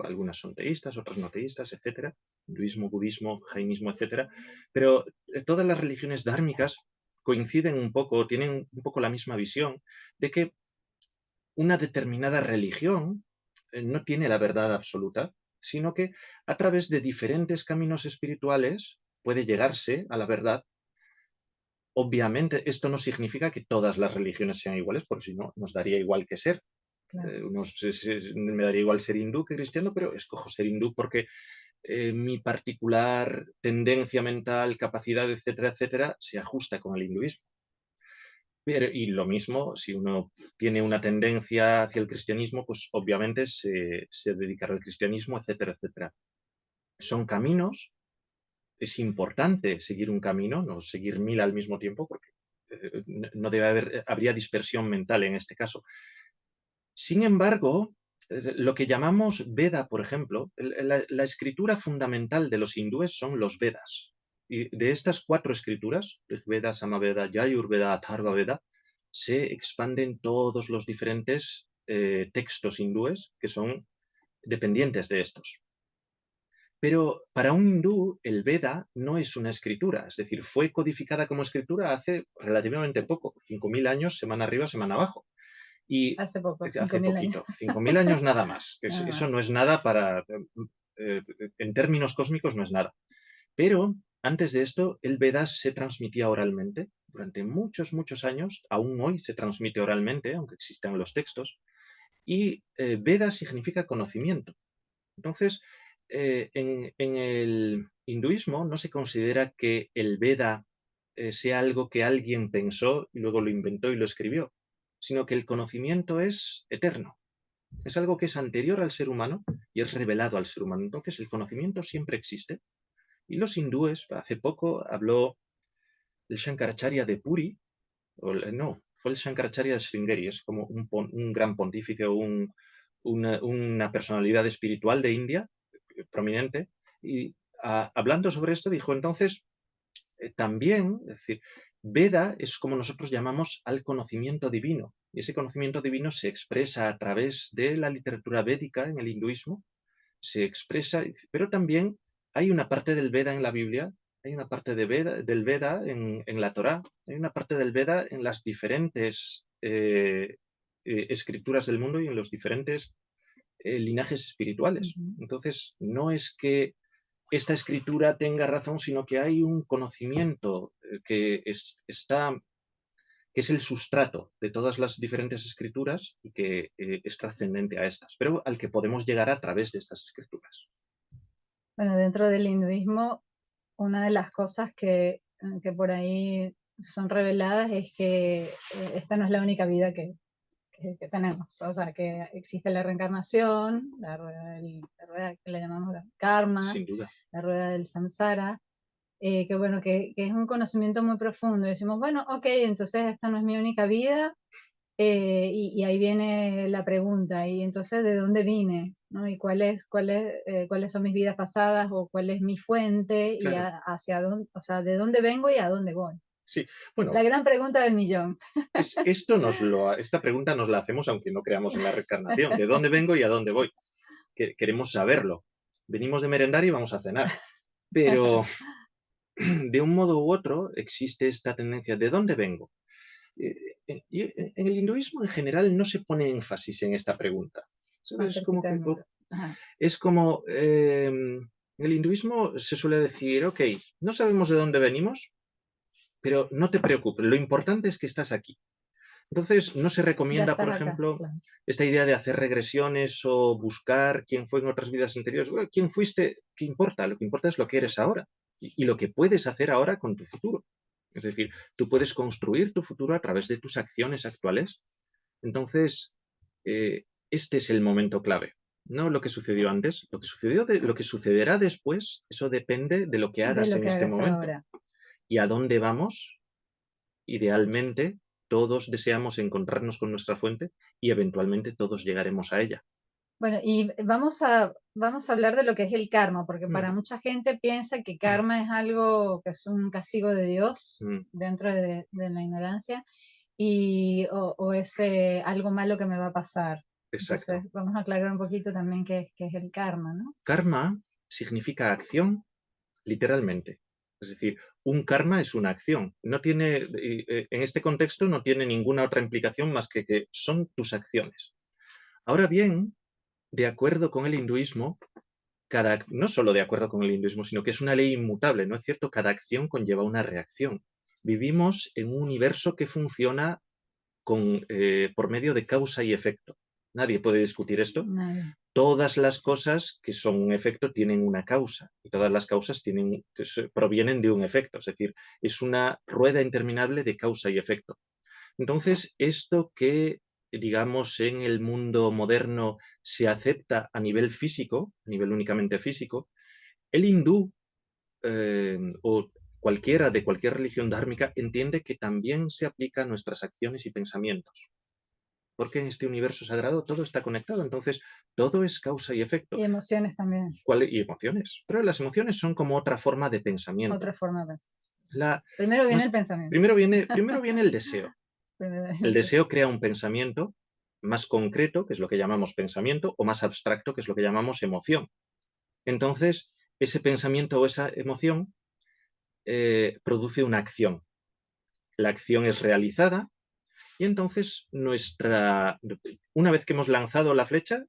A: Algunas son teístas, otras no teístas, etcétera. Hinduismo, budismo, jainismo, etcétera. Pero todas las religiones dhármicas coinciden un poco, tienen un poco la misma visión de que una determinada religión no tiene la verdad absoluta, sino que a través de diferentes caminos espirituales puede llegarse a la verdad. Obviamente, esto no significa que todas las religiones sean iguales, porque si no, nos daría igual que ser.
B: Claro.
A: Me daría igual ser hindú que cristiano, pero escojo ser hindú porque mi particular tendencia mental, capacidad, etcétera, etcétera, se ajusta con el hinduismo. Y lo mismo, si uno tiene una tendencia hacia el cristianismo, pues obviamente se dedicará al cristianismo, etcétera, etcétera. Son caminos, es importante seguir un camino, no seguir mil al mismo tiempo, porque no debe haber, habría dispersión mental en este caso. Sin embargo, lo que llamamos Veda, por ejemplo, la escritura fundamental de los hindúes son los Vedas. Y de estas cuatro escrituras, Veda, Samaveda, Yajurveda, Atharvaveda, se expanden todos los diferentes textos hindúes que son dependientes de estos. Pero para un hindú, el Veda no es una escritura, es decir, fue codificada como escritura hace relativamente poco, 5.000 años, semana arriba, semana abajo. Y
B: Hace poco,
A: hace
B: 5.000 años,
A: poquito, 5.000 años nada más.
B: nada
A: Eso no
B: más.
A: es nada para, en términos cósmicos no es nada. Pero antes de esto, el Vedas se transmitía oralmente. Durante muchos, muchos años, aún hoy se transmite oralmente, aunque existan los textos. Y Veda significa conocimiento. Entonces, en el hinduismo no se considera que el Veda sea algo que alguien pensó y luego lo inventó y lo escribió, sino que el conocimiento es eterno. Es algo que es anterior al ser humano y es revelado al ser humano. Entonces, el conocimiento siempre existe. Y los hindúes, hace poco habló el Shankaracharya de Puri, no, fue el Shankaracharya de Sringeri, es como un gran pontífice o una personalidad espiritual de India prominente, y hablando sobre esto dijo, entonces, también, es decir, Veda es como nosotros llamamos al conocimiento divino, y ese conocimiento divino se expresa a través de la literatura védica en el hinduismo, se expresa, pero también hay una parte del Veda en la Biblia, hay una parte del Veda en la Torá, hay una parte del Veda en las diferentes escrituras del mundo y en los diferentes linajes espirituales.
B: Ujú.
A: Entonces, no es que esta escritura tenga razón, sino que hay un conocimiento que es el sustrato de todas las diferentes escrituras y que es trascendente a estas, pero al que podemos llegar a través de estas escrituras.
B: Bueno, dentro del hinduismo, una de las cosas que por ahí son reveladas es que esta no es la única vida que tenemos. O sea, que existe la reencarnación, la rueda que le llamamos la karma,
A: Sin duda.
B: la rueda del samsara, que bueno, que es un conocimiento muy profundo. Y decimos, bueno, ok, entonces esta no es mi única vida, y ahí viene la pregunta, y entonces, ¿de dónde vine? ¿No? ¿Y cuáles son mis vidas pasadas o cuál es mi fuente y
A: Claro.
B: hacia dónde, o sea, de dónde vengo y a dónde voy?
A: Sí.
B: La
A: Bueno,
B: gran pregunta del millón.
A: esta pregunta nos la hacemos aunque no creamos en la reencarnación. ¿De dónde vengo y a dónde voy? Queremos saberlo. Venimos de merendar y vamos a cenar. Pero de un modo u otro existe esta tendencia. ¿De dónde vengo? Eh, en el hinduismo en general no se pone énfasis en esta pregunta.
B: Más
A: ¿Sabes? Es como
B: cerquita
A: que
B: del muro. Ajá,
A: es como en el hinduismo se suele decir, ok, no sabemos de dónde venimos, pero no te preocupes, lo importante es que estás aquí. Entonces, no se
B: ya
A: recomienda,
B: estás
A: por
B: acá,
A: ejemplo,
B: claro.
A: esta idea de hacer regresiones o buscar quién fue en otras vidas anteriores. Bueno, quién fuiste, ¿qué importa? Lo que importa es lo que eres ahora y lo que puedes hacer ahora con tu futuro. Es decir, tú puedes construir tu futuro a través de tus acciones actuales. Entonces, este es el momento clave, no lo que sucedió antes. Lo que sucederá después, eso depende de lo que
B: De
A: hagas
B: lo
A: en
B: que
A: este
B: hagas
A: momento.
B: ahora.
A: Y a dónde vamos, idealmente, todos deseamos encontrarnos con nuestra fuente y eventualmente todos llegaremos a ella.
B: Bueno, y vamos a hablar de lo que es el karma, porque para
A: Mm,
B: mucha gente piensa que karma es algo que es un castigo de Dios
A: mm,
B: dentro de la ignorancia, o es algo malo que me va a pasar. Entonces,
A: exacto.
B: vamos a aclarar un poquito también qué es el karma, ¿no?
A: Karma significa acción, literalmente. Es decir, un karma es una acción. No tiene, en este contexto no tiene ninguna otra implicación más que son tus acciones. Ahora bien, de acuerdo con el hinduismo, no solo de acuerdo con el hinduismo, sino que es una ley inmutable, ¿no es cierto? Cada acción conlleva una reacción. Vivimos en un universo que funciona por medio de causa y efecto. Nadie puede discutir esto.
B: Nadie.
A: Todas las cosas que son un efecto tienen una causa y todas las causas provienen de un efecto. Es decir, es una rueda interminable de causa y efecto. Entonces, esto que, digamos, en el mundo moderno se acepta a nivel físico, a nivel únicamente físico, el hindú o cualquiera de cualquier religión dármica entiende que también se aplica a nuestras acciones y pensamientos. Porque en este universo sagrado todo está conectado, entonces todo es causa y efecto.
B: Y emociones también,
A: Y emociones. Pero las emociones son como otra forma de pensamiento.
B: otra forma de pensar.
A: La,
B: Primero viene
A: nos-
B: el pensamiento.
A: primero viene el deseo.
B: Primero viene
A: El
B: el pensamiento.
A: deseo crea un pensamiento más concreto, que es lo que llamamos pensamiento, o más abstracto, que es lo que llamamos emoción. Entonces, ese pensamiento o esa emoción produce una acción. La acción es realizada y entonces una vez que hemos lanzado la flecha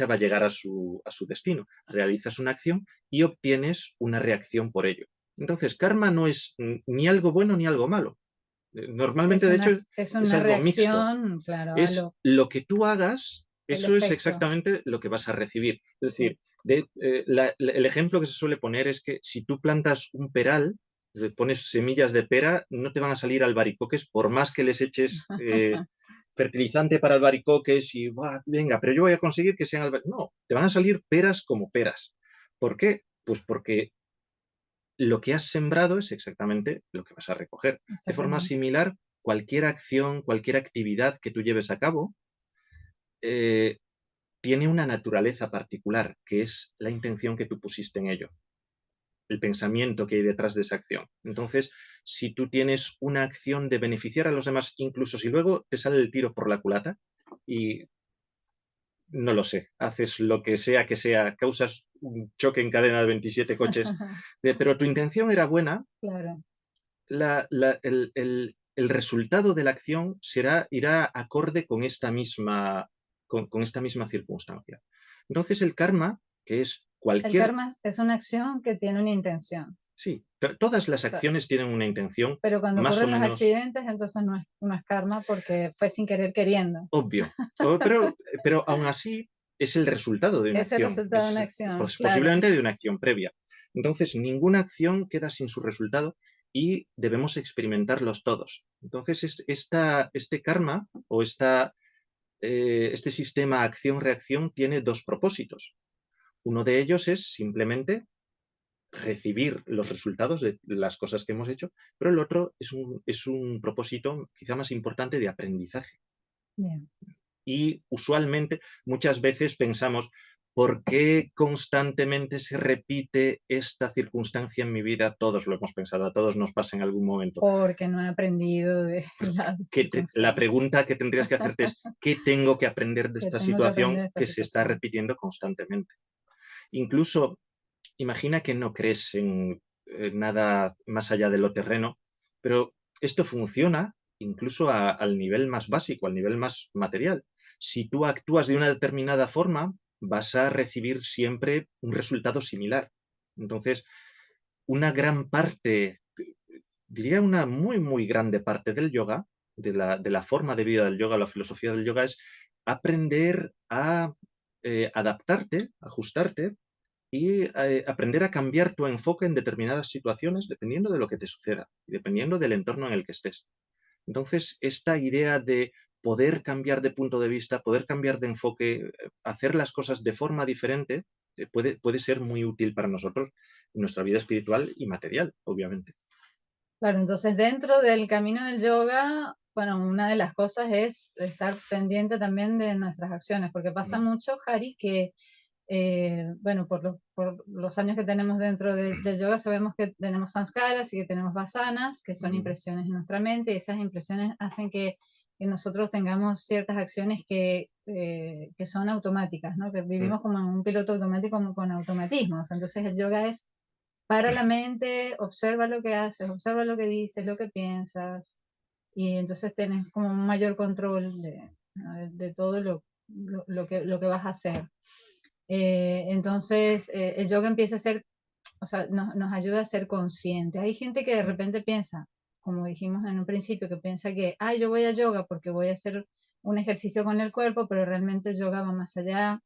A: va a llegar a su destino. Realizas una acción y obtienes una reacción por ello. Entonces, karma no es ni algo bueno ni algo malo. Normalmente, de hecho,
B: Es
A: es
B: una
A: algo mixto.
B: reacción, claro,
A: Es lo que tú hagas,
B: el
A: eso es
B: efecto.
A: exactamente lo que vas a recibir. Es
B: Sí.
A: decir, el ejemplo que se suele poner es que si tú plantas un peral, pones semillas de pera, no te van a salir albaricoques por más que les eches fertilizante para albaricoques y venga, pero yo voy a conseguir que sean albaricoques. No, te van a salir peras como peras. ¿Por qué? Pues porque lo que has sembrado es exactamente lo que vas a recoger. De forma
B: Exactamente.
A: similar, cualquier acción, cualquier actividad que tú lleves a cabo, eh, tiene una naturaleza particular, que es la intención que tú pusiste en ello, el pensamiento que hay detrás de esa acción. Entonces, si tú tienes una acción de beneficiar a los demás, incluso si luego te sale el tiro por la culata y no lo sé, haces lo que sea, causas un choque en cadena de 27 coches, pero tu intención era buena,
B: Claro,
A: el resultado de la acción irá acorde con esta misma circunstancia. Entonces el karma, que es
B: el
A: cualquier,
B: karma es una acción que tiene una intención.
A: sí, todas
B: O
A: las
B: sea,
A: acciones tienen una intención
B: pero cuando
A: más o
B: ocurren los
A: menos
B: accidentes, entonces no es karma porque fue sin querer queriendo.
A: obvio. Pero aún así, es el resultado de una
B: Es el
A: acción,
B: resultado de una acción, claro.
A: posiblemente de una acción previa. Entonces, ninguna acción queda sin su resultado y debemos experimentarlos todos. Entonces, este karma o este sistema acción-reacción tiene dos propósitos. Uno de ellos es simplemente recibir los resultados de las cosas que hemos hecho, pero el otro es un propósito quizá más importante de aprendizaje.
B: Bien.
A: Y usualmente, muchas veces pensamos, ¿por qué constantemente se repite esta circunstancia en mi vida? Todos lo hemos pensado, a todos nos pasa en algún momento.
B: Porque no he aprendido de la
A: La
B: circunstancia.
A: pregunta que tendrías que hacerte es, ¿qué tengo que aprender de
B: Que
A: esta
B: tengo que aprender
A: situación
B: de esta
A: que se está
B: situación.
A: repitiendo constantemente? Incluso, imagina que no crees en nada más allá de lo terreno, pero esto funciona incluso al nivel más básico, al nivel más material. Si tú actúas de una determinada forma, vas a recibir siempre un resultado similar. Entonces, una gran parte, diría una muy, muy grande parte del yoga, de la forma de vida del yoga, la filosofía del yoga, es aprender a adaptarte, ajustarte y aprender a cambiar tu enfoque en determinadas situaciones dependiendo de lo que te suceda y dependiendo del entorno en el que estés. Entonces, esta idea de poder cambiar de punto de vista, poder cambiar de enfoque, hacer las cosas de forma diferente, puede ser muy útil para nosotros en nuestra vida espiritual y material, obviamente.
B: Claro, entonces dentro del camino del yoga, bueno, una de las cosas es estar pendiente también de nuestras acciones, porque pasa
A: Mm,
B: mucho, Jari, que, bueno, por los años que tenemos dentro del yoga, sabemos que tenemos samskaras y que tenemos vasanas, que son
A: mm,
B: impresiones en nuestra mente, y esas impresiones hacen que nosotros tengamos ciertas acciones que son automáticas, ¿no? Que
A: mm,
B: vivimos como en un piloto automático, como con automatismos. Entonces el yoga es para la mente, observa lo que haces, observa lo que dices, lo que piensas, y entonces tienes como un mayor control ¿no? de todo lo que vas a hacer. Entonces, el yoga empieza a ser, o sea, nos ayuda a ser conscientes. Hay gente que de
A: mm,
B: repente piensa, como dijimos en un principio, que piensa que, yo voy a yoga porque voy a hacer un ejercicio con el cuerpo, pero realmente el yoga va más allá,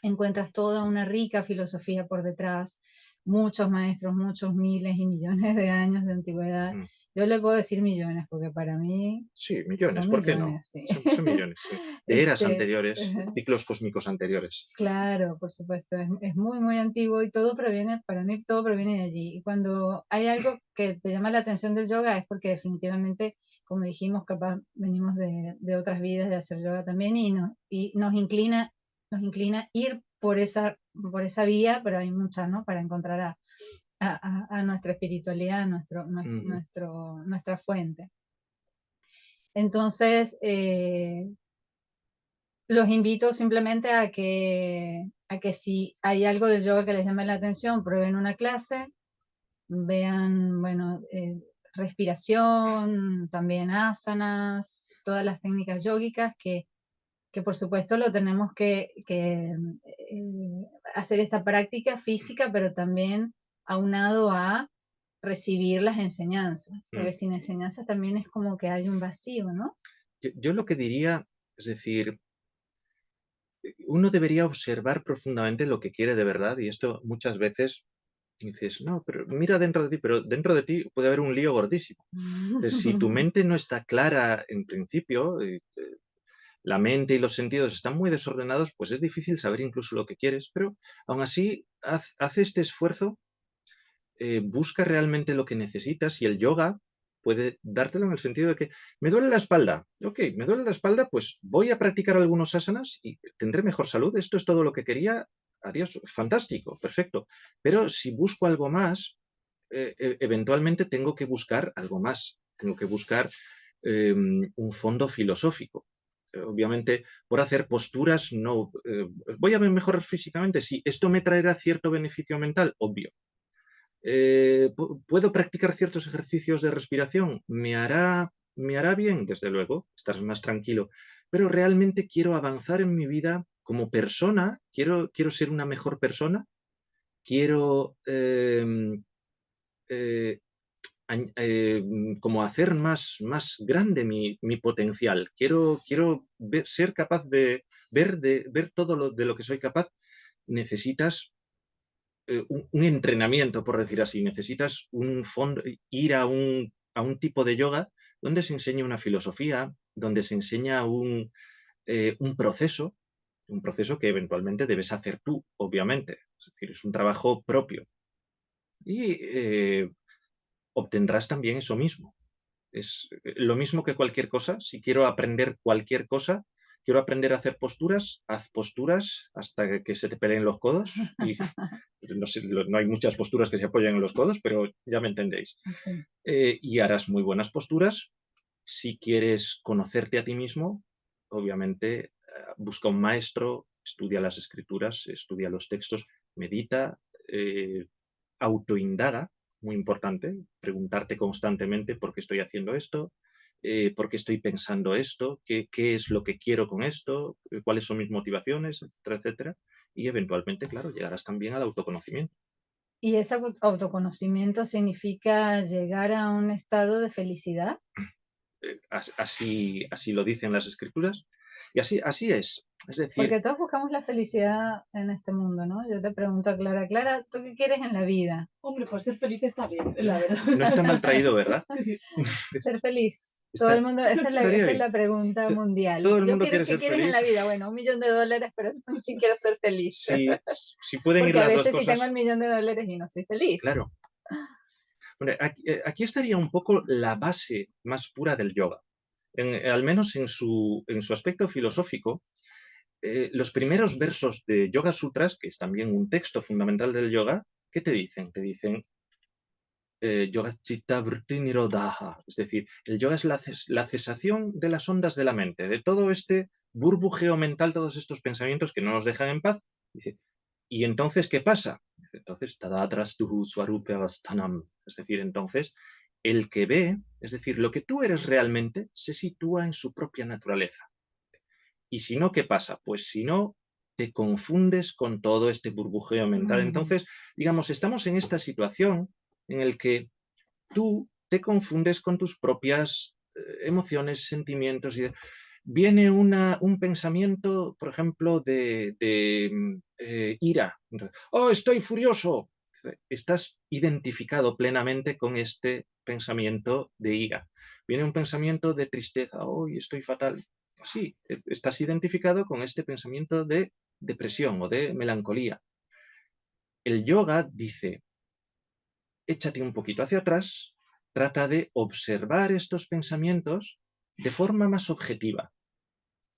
B: encuentras toda una rica filosofía por detrás, muchos maestros, muchos miles y millones de años de antigüedad.
A: mm.
B: Yo le puedo decir millones, porque para mí
A: Sí, millones,
B: son
A: ¿por qué no?
B: millones, sí.
A: Son millones, sí. De eras
B: Este,
A: anteriores, ciclos cósmicos anteriores.
B: claro, por supuesto, es muy, muy antiguo y todo proviene, para mí todo proviene de allí. Y cuando hay algo que te llama la atención del yoga es porque definitivamente, como dijimos, capaz venimos de otras vidas de hacer yoga también y nos inclina ir por esa vía, pero hay muchas, ¿no? Para encontrar a nuestra espiritualidad,
A: Ujú,
B: nuestra fuente. Entonces, los invito simplemente a que si hay algo del yoga que les llame la atención, prueben una clase, vean, bueno, respiración, también asanas, todas las técnicas yógicas que por supuesto lo tenemos que hacer esta práctica física, pero también aunado a recibir las enseñanzas, porque
A: mm.
B: sin enseñanzas también es como que hay un vacío, ¿no?
A: Yo lo que diría, es decir, uno debería observar profundamente lo que quiere de verdad y esto muchas veces dices, no, pero mira dentro de ti, pero dentro de ti puede haber un lío gordísimo. Entonces, si tu mente no está clara en principio, la mente y los sentidos están muy desordenados, pues es difícil saber incluso lo que quieres, pero aún así haz este esfuerzo, busca realmente lo que necesitas y el yoga puede dártelo en el sentido de que me duele la espalda. Ok, me duele la espalda, pues voy a practicar algunos asanas y tendré mejor salud. Esto es todo lo que quería. Adiós, fantástico, perfecto. Pero si busco algo más, eventualmente tengo que buscar algo más. Tengo que buscar un fondo filosófico. Obviamente, por hacer posturas, no. ¿Voy a mejorar físicamente? Sí. ¿Esto me traerá cierto beneficio mental? Obvio. ¿Puedo practicar ciertos ejercicios de respiración? ¿Me hará bien? Desde luego, estar más tranquilo. Pero realmente quiero avanzar en mi vida como persona, quiero ser una mejor persona, quiero eh, como hacer más grande mi potencial. Quiero ser capaz de ver todo de lo que soy capaz. Necesitas un entrenamiento, por decir así. Necesitas un fondo, ir a un tipo de yoga donde se enseña una filosofía, donde se enseña un proceso que eventualmente debes hacer tú, obviamente. Es decir, es un trabajo propio. Y obtendrás también eso mismo. Es lo mismo que cualquier cosa. Si quiero aprender cualquier cosa, quiero aprender a hacer posturas, haz posturas hasta que se te peleen los codos. Y no sé, no hay muchas posturas que se apoyen en los codos, pero ya me entendéis.
B: Sí.
A: Y harás muy buenas posturas. Si quieres conocerte a ti mismo, obviamente busca un maestro, estudia las escrituras, estudia los textos, medita, autoindaga, muy importante, preguntarte constantemente por qué estoy haciendo esto, por qué estoy pensando esto, qué es lo que quiero con esto, cuáles son mis motivaciones, etcétera, etcétera. Y eventualmente, claro, llegarás también al autoconocimiento.
B: ¿Y ese autoconocimiento significa llegar a un estado de felicidad?
A: Así lo dicen las escrituras. Y así es. Es decir,
B: Porque todos buscamos la felicidad en este mundo, ¿no? Yo te pregunto a Clara, Clara, ¿tú qué quieres en la vida?
C: Hombre, pues ser feliz está bien, la verdad.
A: no está mal traído, ¿verdad?
C: Sí.
B: Ser feliz. Todo el
A: Está,
B: mundo,
A: estaría
B: esa es
A: bien.
B: la pregunta mundial.
A: Todo el
B: Yo
A: mundo
B: quiero,
A: quiere
B: ¿qué
A: ser
B: quieres en
A: feliz.
B: la vida? Bueno, $1.000.000, pero también quiero ser feliz.
A: Si pueden ir
B: Porque a
A: las dos
B: veces sí tengo el
A: cosas,
B: $1.000.000 y no soy feliz.
A: claro. Hombre, aquí estaría un poco la base más pura del yoga. Al menos en su aspecto filosófico, los primeros versos de Yoga Sutras, que es también un texto fundamental del yoga, ¿qué te dicen? Te dicen yoga chitta vritti nirodha, es decir, el yoga es la cesación de las ondas de la mente, de todo este burbujeo mental, todos estos pensamientos que no nos dejan en paz. Dice, ¿y entonces qué pasa? Dice, entonces, tadatrastuhu swarupavasthanam, es decir, entonces, el que ve, es decir, lo que tú eres realmente, se sitúa en su propia naturaleza. Y si no, ¿qué pasa? Pues si no, te confundes con todo este burbujeo mental.
B: Mm.
A: Entonces, digamos, estamos en esta situación en el que tú te confundes con tus propias emociones, sentimientos. Viene un pensamiento, por ejemplo, de ira. Oh, estoy furioso. Estás identificado plenamente con este pensamiento de ira. Viene un pensamiento de tristeza. Oh, estoy fatal. Sí, estás identificado con este pensamiento de depresión o de melancolía. El yoga dice, échate un poquito hacia atrás, trata de observar estos pensamientos de forma más objetiva.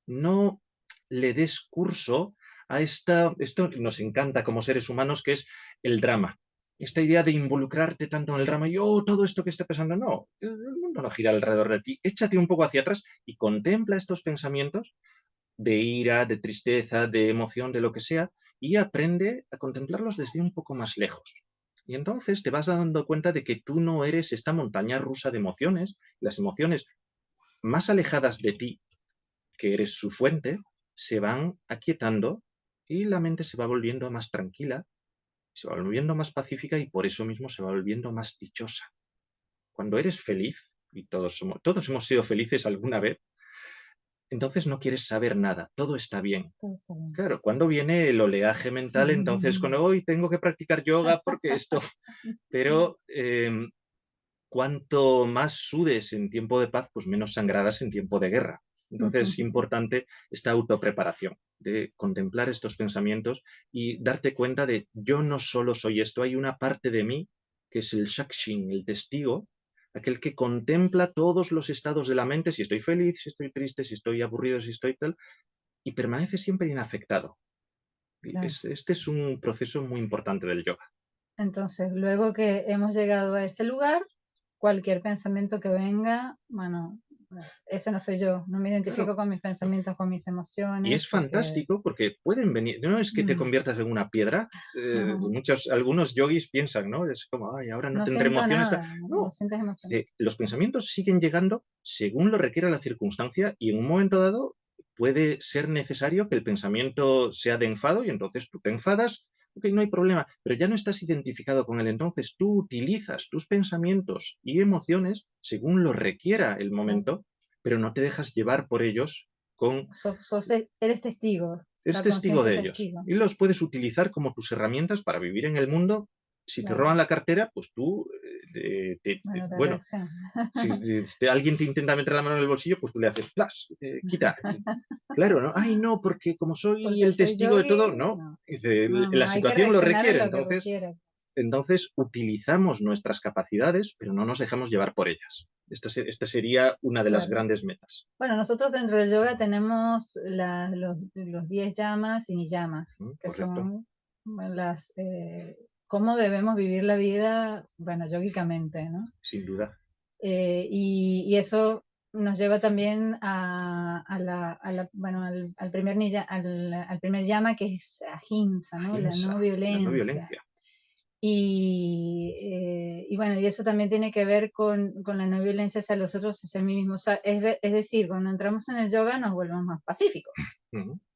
A: No le des curso a esto nos encanta como seres humanos, que es el drama. Esta idea de involucrarte tanto en el drama y todo esto que está pasando, no, el mundo no gira alrededor de ti. Échate un poco hacia atrás y contempla estos pensamientos de ira, de tristeza, de emoción, de lo que sea, y aprende a contemplarlos desde un poco más lejos. Y entonces te vas dando cuenta de que tú no eres esta montaña rusa de emociones, las emociones más alejadas de ti, que eres su fuente, se van aquietando y la mente se va volviendo más tranquila, se va volviendo más pacífica y por eso mismo se va volviendo más dichosa. Cuando eres feliz, y todos hemos sido felices alguna vez, entonces no quieres saber nada, todo está bien.
B: Todo está bien.
A: Claro, cuando viene el oleaje mental, entonces cuando hoy tengo que practicar yoga porque esto, pero cuanto más sudes en tiempo de paz, pues menos sangrarás en tiempo de guerra. Entonces es importante esta autopreparación, de contemplar estos pensamientos y darte cuenta de yo no solo soy esto, hay una parte de mí que es el shakshin, el testigo, aquel que contempla todos los estados de la mente, si estoy feliz, si estoy triste, si estoy aburrido, si estoy tal, y permanece siempre inafectado.
B: Claro.
A: Este es un proceso muy importante del yoga.
B: Entonces, luego que hemos llegado a ese lugar, cualquier pensamiento que venga, bueno, ese no soy yo, no me
A: Claro,
B: identifico con mis pensamientos, con mis
A: y
B: emociones,
A: es
B: porque
A: fantástico porque pueden venir, no es que te
B: mm,
A: conviertas en una piedra, algunos yogis piensan, ¿no? Es como, ay, ahora no
B: no
A: tendré
B: siento
A: emociones.
B: nada, no
A: No,
B: sientes emoción.
A: los pensamientos siguen llegando según lo requiera la circunstancia y en un momento dado puede ser necesario que el pensamiento sea de enfado y entonces tú te enfadas ok, no hay problema, pero ya no estás identificado con él. Entonces tú utilizas tus pensamientos y emociones según lo requiera el momento, pero no te dejas llevar por ellos con...
B: Eres testigo,
A: Eres
B: la
A: testigo
B: conciencia
A: de
B: es
A: ellos.
B: testigo.
A: Y los puedes utilizar como tus herramientas para vivir en el mundo. Si te
B: Claro.
A: roban la cartera, pues tú,
B: La
A: bueno,
B: reacción.
A: si alguien te intenta meter la mano en el bolsillo, pues tú le haces ¡plas! Quita. Claro, ¿no? Ay, no, porque como soy
B: Porque
A: el
B: soy
A: testigo de
B: yogi,
A: todo, no.
B: no.
A: Dice,
B: No,
A: la
B: no, hay que
A: situación lo
B: reaccionar a
A: requiere.
B: lo que requiere.
A: Entonces utilizamos nuestras capacidades, pero no nos dejamos llevar por ellas. Esta sería una de las
B: Claro.
A: grandes metas.
B: Bueno, nosotros dentro del yoga tenemos los 10 llamas y niyamas, que
A: Correcto.
B: son las cómo debemos vivir la vida, bueno, yógicamente, ¿no?
A: Sin duda.
B: Y eso nos lleva también bueno, al primer llama, que es ahimsa, ¿no? La
A: Ahimsa,
B: no
A: la
B: violencia.
A: no violencia.
B: Y bueno, y eso también tiene que ver con la no violencia hacia los otros, hacia mí mismo. O sea, es decir, cuando entramos en el yoga nos volvemos más pacíficos,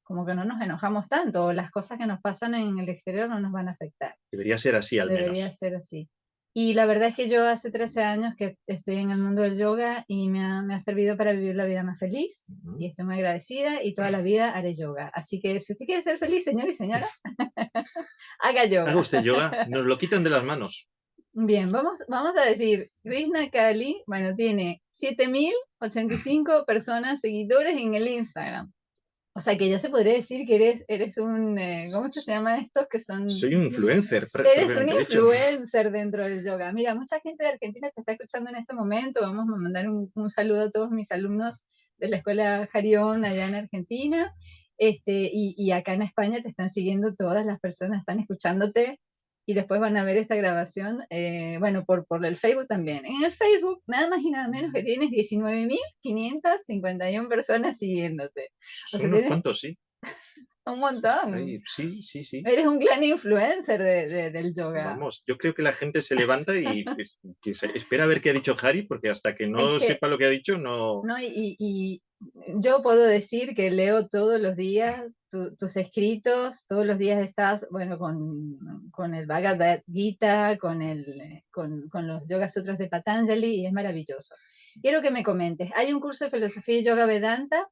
B: como que no nos enojamos tanto, o las cosas que nos pasan en el exterior no nos van a afectar.
A: Debería ser así, al
B: Debería
A: menos.
B: ser así. Y la verdad es que yo hace 13 años que estoy en el mundo del yoga y me ha servido para vivir la vida más feliz, y estoy muy agradecida, y toda la vida haré yoga. Así que si usted quiere ser feliz, señor y señora, haga yoga.
A: Haga usted yoga, nos lo quitan de las manos.
B: Bien, vamos a decir, Krishna Kali, bueno, tiene 7.085 personas seguidores en el Instagram. O sea que ya se podría decir que eres un, ¿cómo se llama estos? Que son...
A: Soy un influencer,
B: Eres un
A: propiamente dicho.
B: influencer dentro del yoga. Mira, mucha gente de Argentina te está escuchando en este momento. Vamos a mandar un saludo a todos mis alumnos de la escuela Jarión allá en Argentina. Y acá en España te están siguiendo todas las personas, están escuchándote y después van a ver esta grabación, bueno, por el Facebook también. En el Facebook, nada más y nada menos que tienes 19.551 personas siguiéndote.
A: Son
B: O sea,
A: unos
B: tienes
A: cuantos, sí.
B: un montón.
A: Ay, sí.
B: Eres un gran influencer del yoga.
A: Vamos, yo creo que la gente se levanta y que espera a ver qué ha dicho Hari, porque hasta que no
B: Es que,
A: sepa lo que ha dicho, no...
B: no, y yo puedo decir que leo todos los días tus escritos, todos los días estás, bueno, con el Bhagavad Gita, con los Yoga Sutras de Patanjali, y es maravilloso. Quiero que me comentes, hay un curso de filosofía y yoga Vedanta,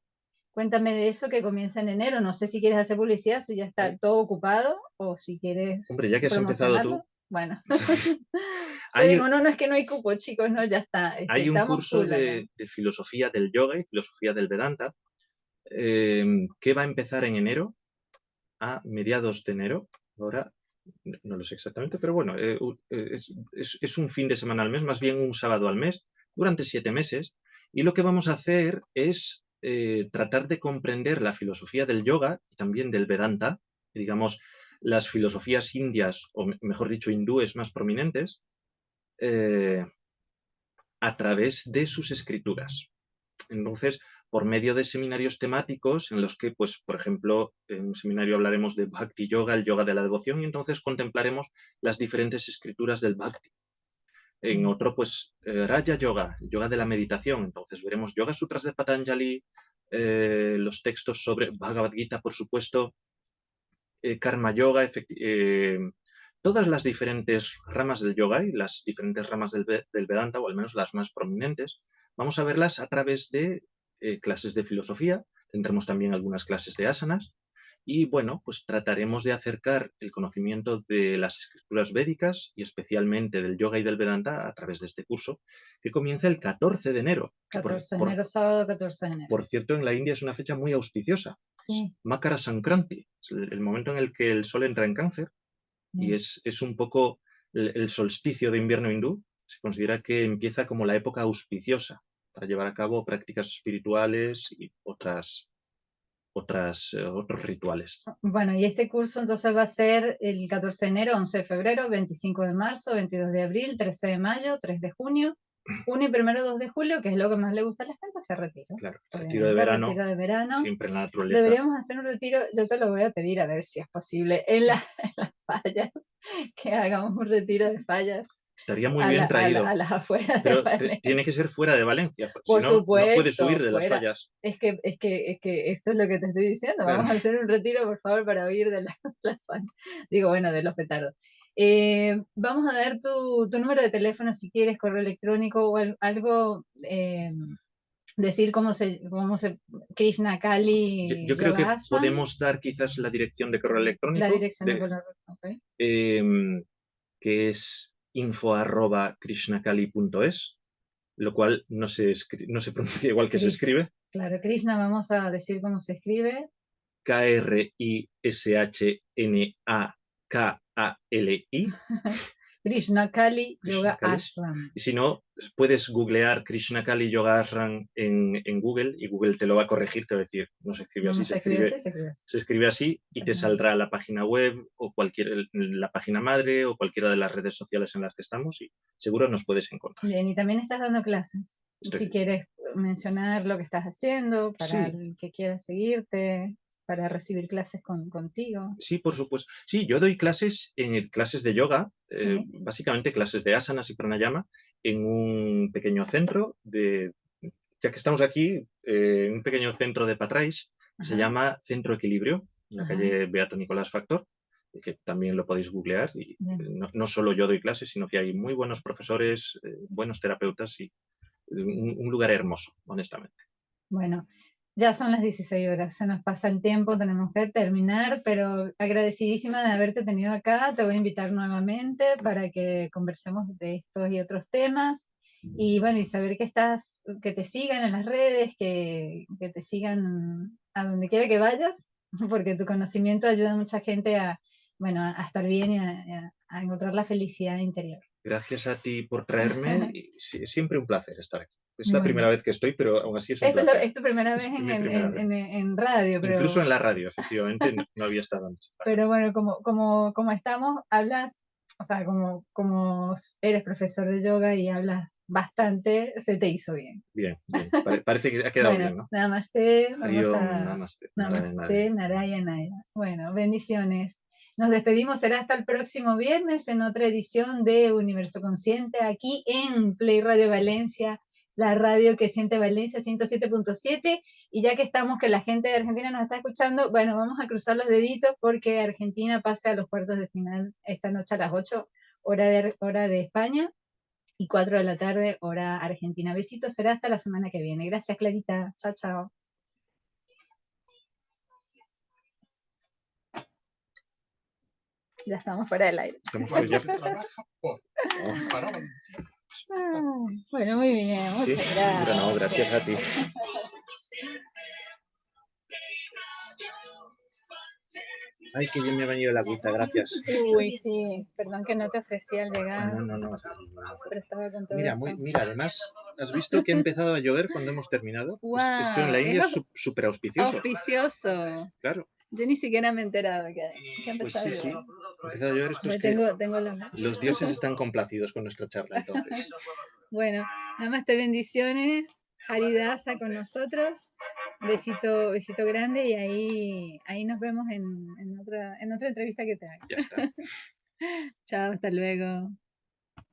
B: cuéntame de eso, que comienza en enero. No sé si quieres hacer publicidad, si ya está todo ocupado, o si quieres
A: Hombre, ya que has empezado
B: promocionarlo.
A: tú,
B: Bueno, yo
A: hay,
B: digo, no, es que no hay cupo, chicos, no, ya está,
A: hay un
B: estamos
A: curso
B: full acá.
A: de filosofía del yoga y filosofía del Vedanta que va a empezar en enero, a mediados de enero. Ahora no lo sé exactamente, pero bueno, es un fin de semana al mes, más bien un sábado al mes, durante 7 meses. Y lo que vamos a hacer es tratar de comprender la filosofía del yoga y también del Vedanta, digamos, las filosofías indias, o mejor dicho, hindúes más prominentes, a través de sus escrituras. Entonces, por medio de seminarios temáticos en los que, pues, por ejemplo, en un seminario hablaremos de Bhakti Yoga, el yoga de la devoción, y entonces contemplaremos las diferentes escrituras del Bhakti. En otro, pues, Raja Yoga, yoga de la meditación. Entonces veremos Yoga Sutras de Patanjali, los textos sobre Bhagavad Gita, por supuesto, Karma Yoga, todas las diferentes ramas del yoga y las diferentes ramas del Vedanta, o al menos las más prominentes, vamos a verlas a través de clases de filosofía. Tendremos también algunas clases de asanas. Y bueno, pues trataremos de acercar el conocimiento de las escrituras védicas y especialmente del yoga y del Vedanta a través de este curso, que comienza el 14 de enero.
B: 14 de enero, sábado 14 de enero.
A: Por cierto, en la India es una fecha muy auspiciosa.
B: Sí.
A: Makara Sankranti, es el momento en el que el sol entra en Cáncer, y es un poco el solsticio de invierno hindú. Se considera que empieza como la época auspiciosa para llevar a cabo prácticas espirituales y otros rituales.
B: Bueno, y este curso entonces va a ser el 14 de enero, 11 de febrero, 25 de marzo, 22 de abril, 13 de mayo, 3 de junio, 1 y 2 de julio, que es lo que más le gusta a la gente, hacer retiro.
A: Claro,
B: retiro de verano.
A: siempre en la naturaleza.
B: Deberíamos hacer un retiro, yo te lo voy a pedir a ver si es posible, en las fallas, que hagamos un retiro de fallas.
A: Estaría muy bien traído,
B: a las afueras de
A: pero
B: Valencia.
A: tiene que ser fuera de Valencia, si
B: Por
A: no, no puedes
B: supuesto,
A: huir de las
B: fuera.
A: fallas.
B: Es que eso es lo que te estoy diciendo.
A: Claro.
B: Vamos a hacer un retiro, por favor, para huir de las fallas. Digo, bueno, de los petardos. Vamos a dar tu número de teléfono si quieres, correo electrónico o algo, decir cómo se Krishna Kali
A: Yo creo que
B: Yoga Ashram,
A: podemos dar quizás la dirección de correo
B: la
A: electrónico,
B: dirección de correo electrónico.
A: que es info@krishnakali.es, lo cual no se pronuncia igual que se escribe.
B: Claro, Krishna, vamos a decir cómo se escribe.
A: Krishnakali.
B: Krishna Kali
A: Krishna
B: Yoga
A: Kali.
B: Ashram.
A: Y si no, puedes googlear Krishna Kali Yoga Ashram en Google y Google te lo va a corregir, te va a decir, no se escribe así, se escribe así y te saldrá la página web o la página madre o cualquiera de las redes sociales en las que estamos y seguro nos puedes encontrar.
B: Bien, y también estás dando clases. Si quieres mencionar lo que estás haciendo para el que quiera seguirte, para recibir clases contigo.
A: Sí, por supuesto. Sí, yo doy clases de yoga,
B: Sí.
A: básicamente clases de asanas y pranayama, en un pequeño centro ya que estamos aquí, en un pequeño centro de Patrais, se llama Centro Equilibrio, en la calle Beato Nicolás Factor, que también lo podéis googlear. Y no solo yo doy clases, sino que hay muy buenos profesores, buenos terapeutas y un lugar hermoso, honestamente.
B: Bueno, ya son las 16 horas, se nos pasa el tiempo, tenemos que terminar, pero agradecidísima de haberte tenido acá. Te voy a invitar nuevamente para que conversemos de estos y otros temas. Y bueno, y saber que te sigan en las redes, que te sigan a donde quiera que vayas, porque tu conocimiento ayuda a mucha gente a estar bien y a encontrar la felicidad interior.
A: Gracias a ti por traerme. Y siempre un placer estar aquí. Es la primera vez que estoy, pero aún así es un placer.
B: Es tu primera vez en radio. Pero...
A: Incluso en la radio, efectivamente, no había estado antes.
B: Pero bueno, como estamos, hablas, o sea, como eres profesor de yoga y hablas bastante, se te hizo bien.
A: Bien. Parece que ha quedado
B: bueno,
A: bien, ¿no?
B: Namaste.
A: Namaste.
B: Namaste, Narayana. Bueno, bendiciones. Nos despedimos, será hasta el próximo viernes en otra edición de Universo Consciente, aquí en Play Radio Valencia, la radio que siente Valencia 107.7. Y ya que estamos, que la gente de Argentina nos está escuchando, bueno, vamos a cruzar los deditos porque Argentina pasa a los cuartos de final esta noche a las 8, hora de España, y 4 de la tarde, hora Argentina. Besitos, será hasta la semana que viene. Gracias, Clarita. Chao, chao. Ya estamos fuera del aire. Bueno, muy bien, muchas gracias.
A: No, gracias a ti. Ay, que bien me ha venido la agüita, gracias.
B: Uy, sí, perdón que no te ofrecí al llegar.
A: No.
B: Pero estaba con todo
A: mira,
B: esto.
A: Mira, además, ¿has visto que ha empezado a llover cuando hemos terminado?
B: Wow,
A: esto en la India es súper auspicioso.
B: Auspicioso.
A: Claro.
B: Yo ni siquiera me he enterado que ha empezado a llover.
A: Sí. Ha empezado a llover. Esto es
B: tengo
A: los dioses están complacidos con nuestra charla, entonces.
B: Bueno, nada más te bendiciones. Haridasa con nosotros. Besito grande y ahí nos vemos en otra entrevista que te haga.
A: Ya está.
B: Chao, hasta luego.